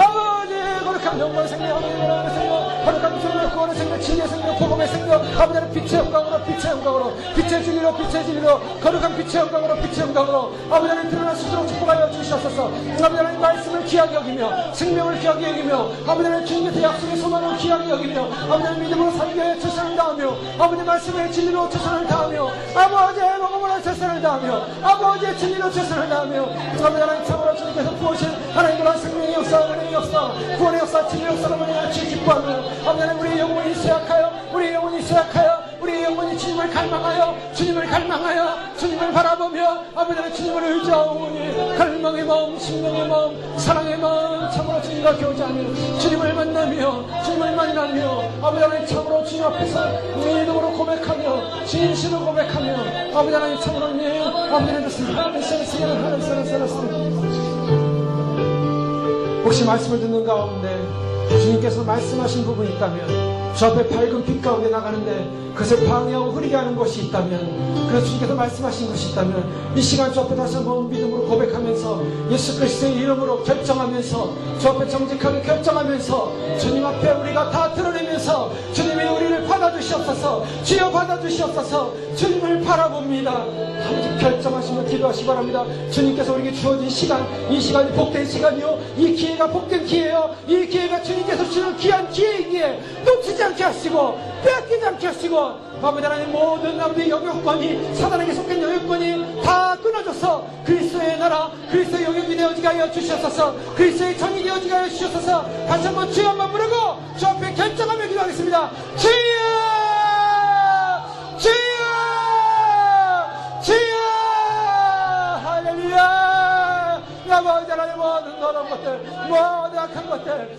아버지 거룩한 영광의 생명 하나님의 생명 거룩한 주님의 구원의 생명 진리의 생명 복음의 생명 아버지 하나님 빛의 영광으로 빛의 영광으로 빛의 진리로 빛의 진리로 거룩한 빛의 영광으로 빛의 영광으로 아버지 하나님 드러날 수 있도록 축복하여 주시옵소서 아버지 하나님 말씀을 귀하게 여기며 생명을 귀하게 여기며 아버지 하나님 주님께서 약속의 소망을 귀하게 여기며 아버지 하나님 믿음으로 살기에 최선을 다하며 아버지 말씀의 진리로 최선을 다하며 아버지의 복음으로 최선을 다하며 아버지의 진리로 최선을 다하며 아버지 하나님 참으로 주님께서 부으신 하나님의 그런 생명의 역사 은혜의 역사 구원의 역사 진리의 역사로 말하여 주의 기뻐하며 아버지 하나님 우리 영혼이 쇠약하여 우리 영혼이 쇠약하여 우리 영혼이 주님을 갈망하여 주님을 갈망하여 주님을 바라보며 아버지 하나님 주님을 의지하오니 갈망의 마음 심령의 마음 사랑의 마음 참으로 주님과 교제하며 주님을 만나며 주님을 만나며 아버지 하나님 참으로 주님 앞에서 믿음으로 고백하며 진실로 고백하며 아버지 하나님 참으로 네 아버지 하나님 혹시 말씀을 듣는 가운데 주님께서 말씀하신 부분이 있다면 주 앞에 밝은 빛 가운데 나가는데 그것을 방해하고 흐리게 하는 것이 있다면 그래서 주님께서 말씀하신 것이 있다면 이 시간 주 앞에 다시 한번 믿음으로 고백하면서 예수 그리스도의 이름으로 결정하면서 주 앞에 정직하게 결정하면서 주님 앞에 우리가 다 드러내면서 주님이 우리를 받아주시옵소서 주여 받아주시옵소서 주님을 바라봅니다. 아버지 결정하시며 기도하시기 바랍니다. 주님께서 우리에게 주어진 시간 이 시간이 복된 시간이요 이 기회가 복된 기회요 이 기회가 주님께서 주는 귀한 기회이기에 놓치지 않게 하시고 빼앗기지 않게 하시고 아버지 하나님 모든 아버지 영역권이 사단에게 속한 영역권이 다 끊어져서 그리스도의 나라 그리스도의 영역이 되어지게 하여 주시옵소서 그리스도의 전이 되어지게 하여 주시옵소서 다시 한번 주여 한번 부르고 주 앞에 결정하며 기도하겠습니다. 주여 주여 주여 할렐루야 아버지 하나님 모든 더러운 것들 모든 악한 것들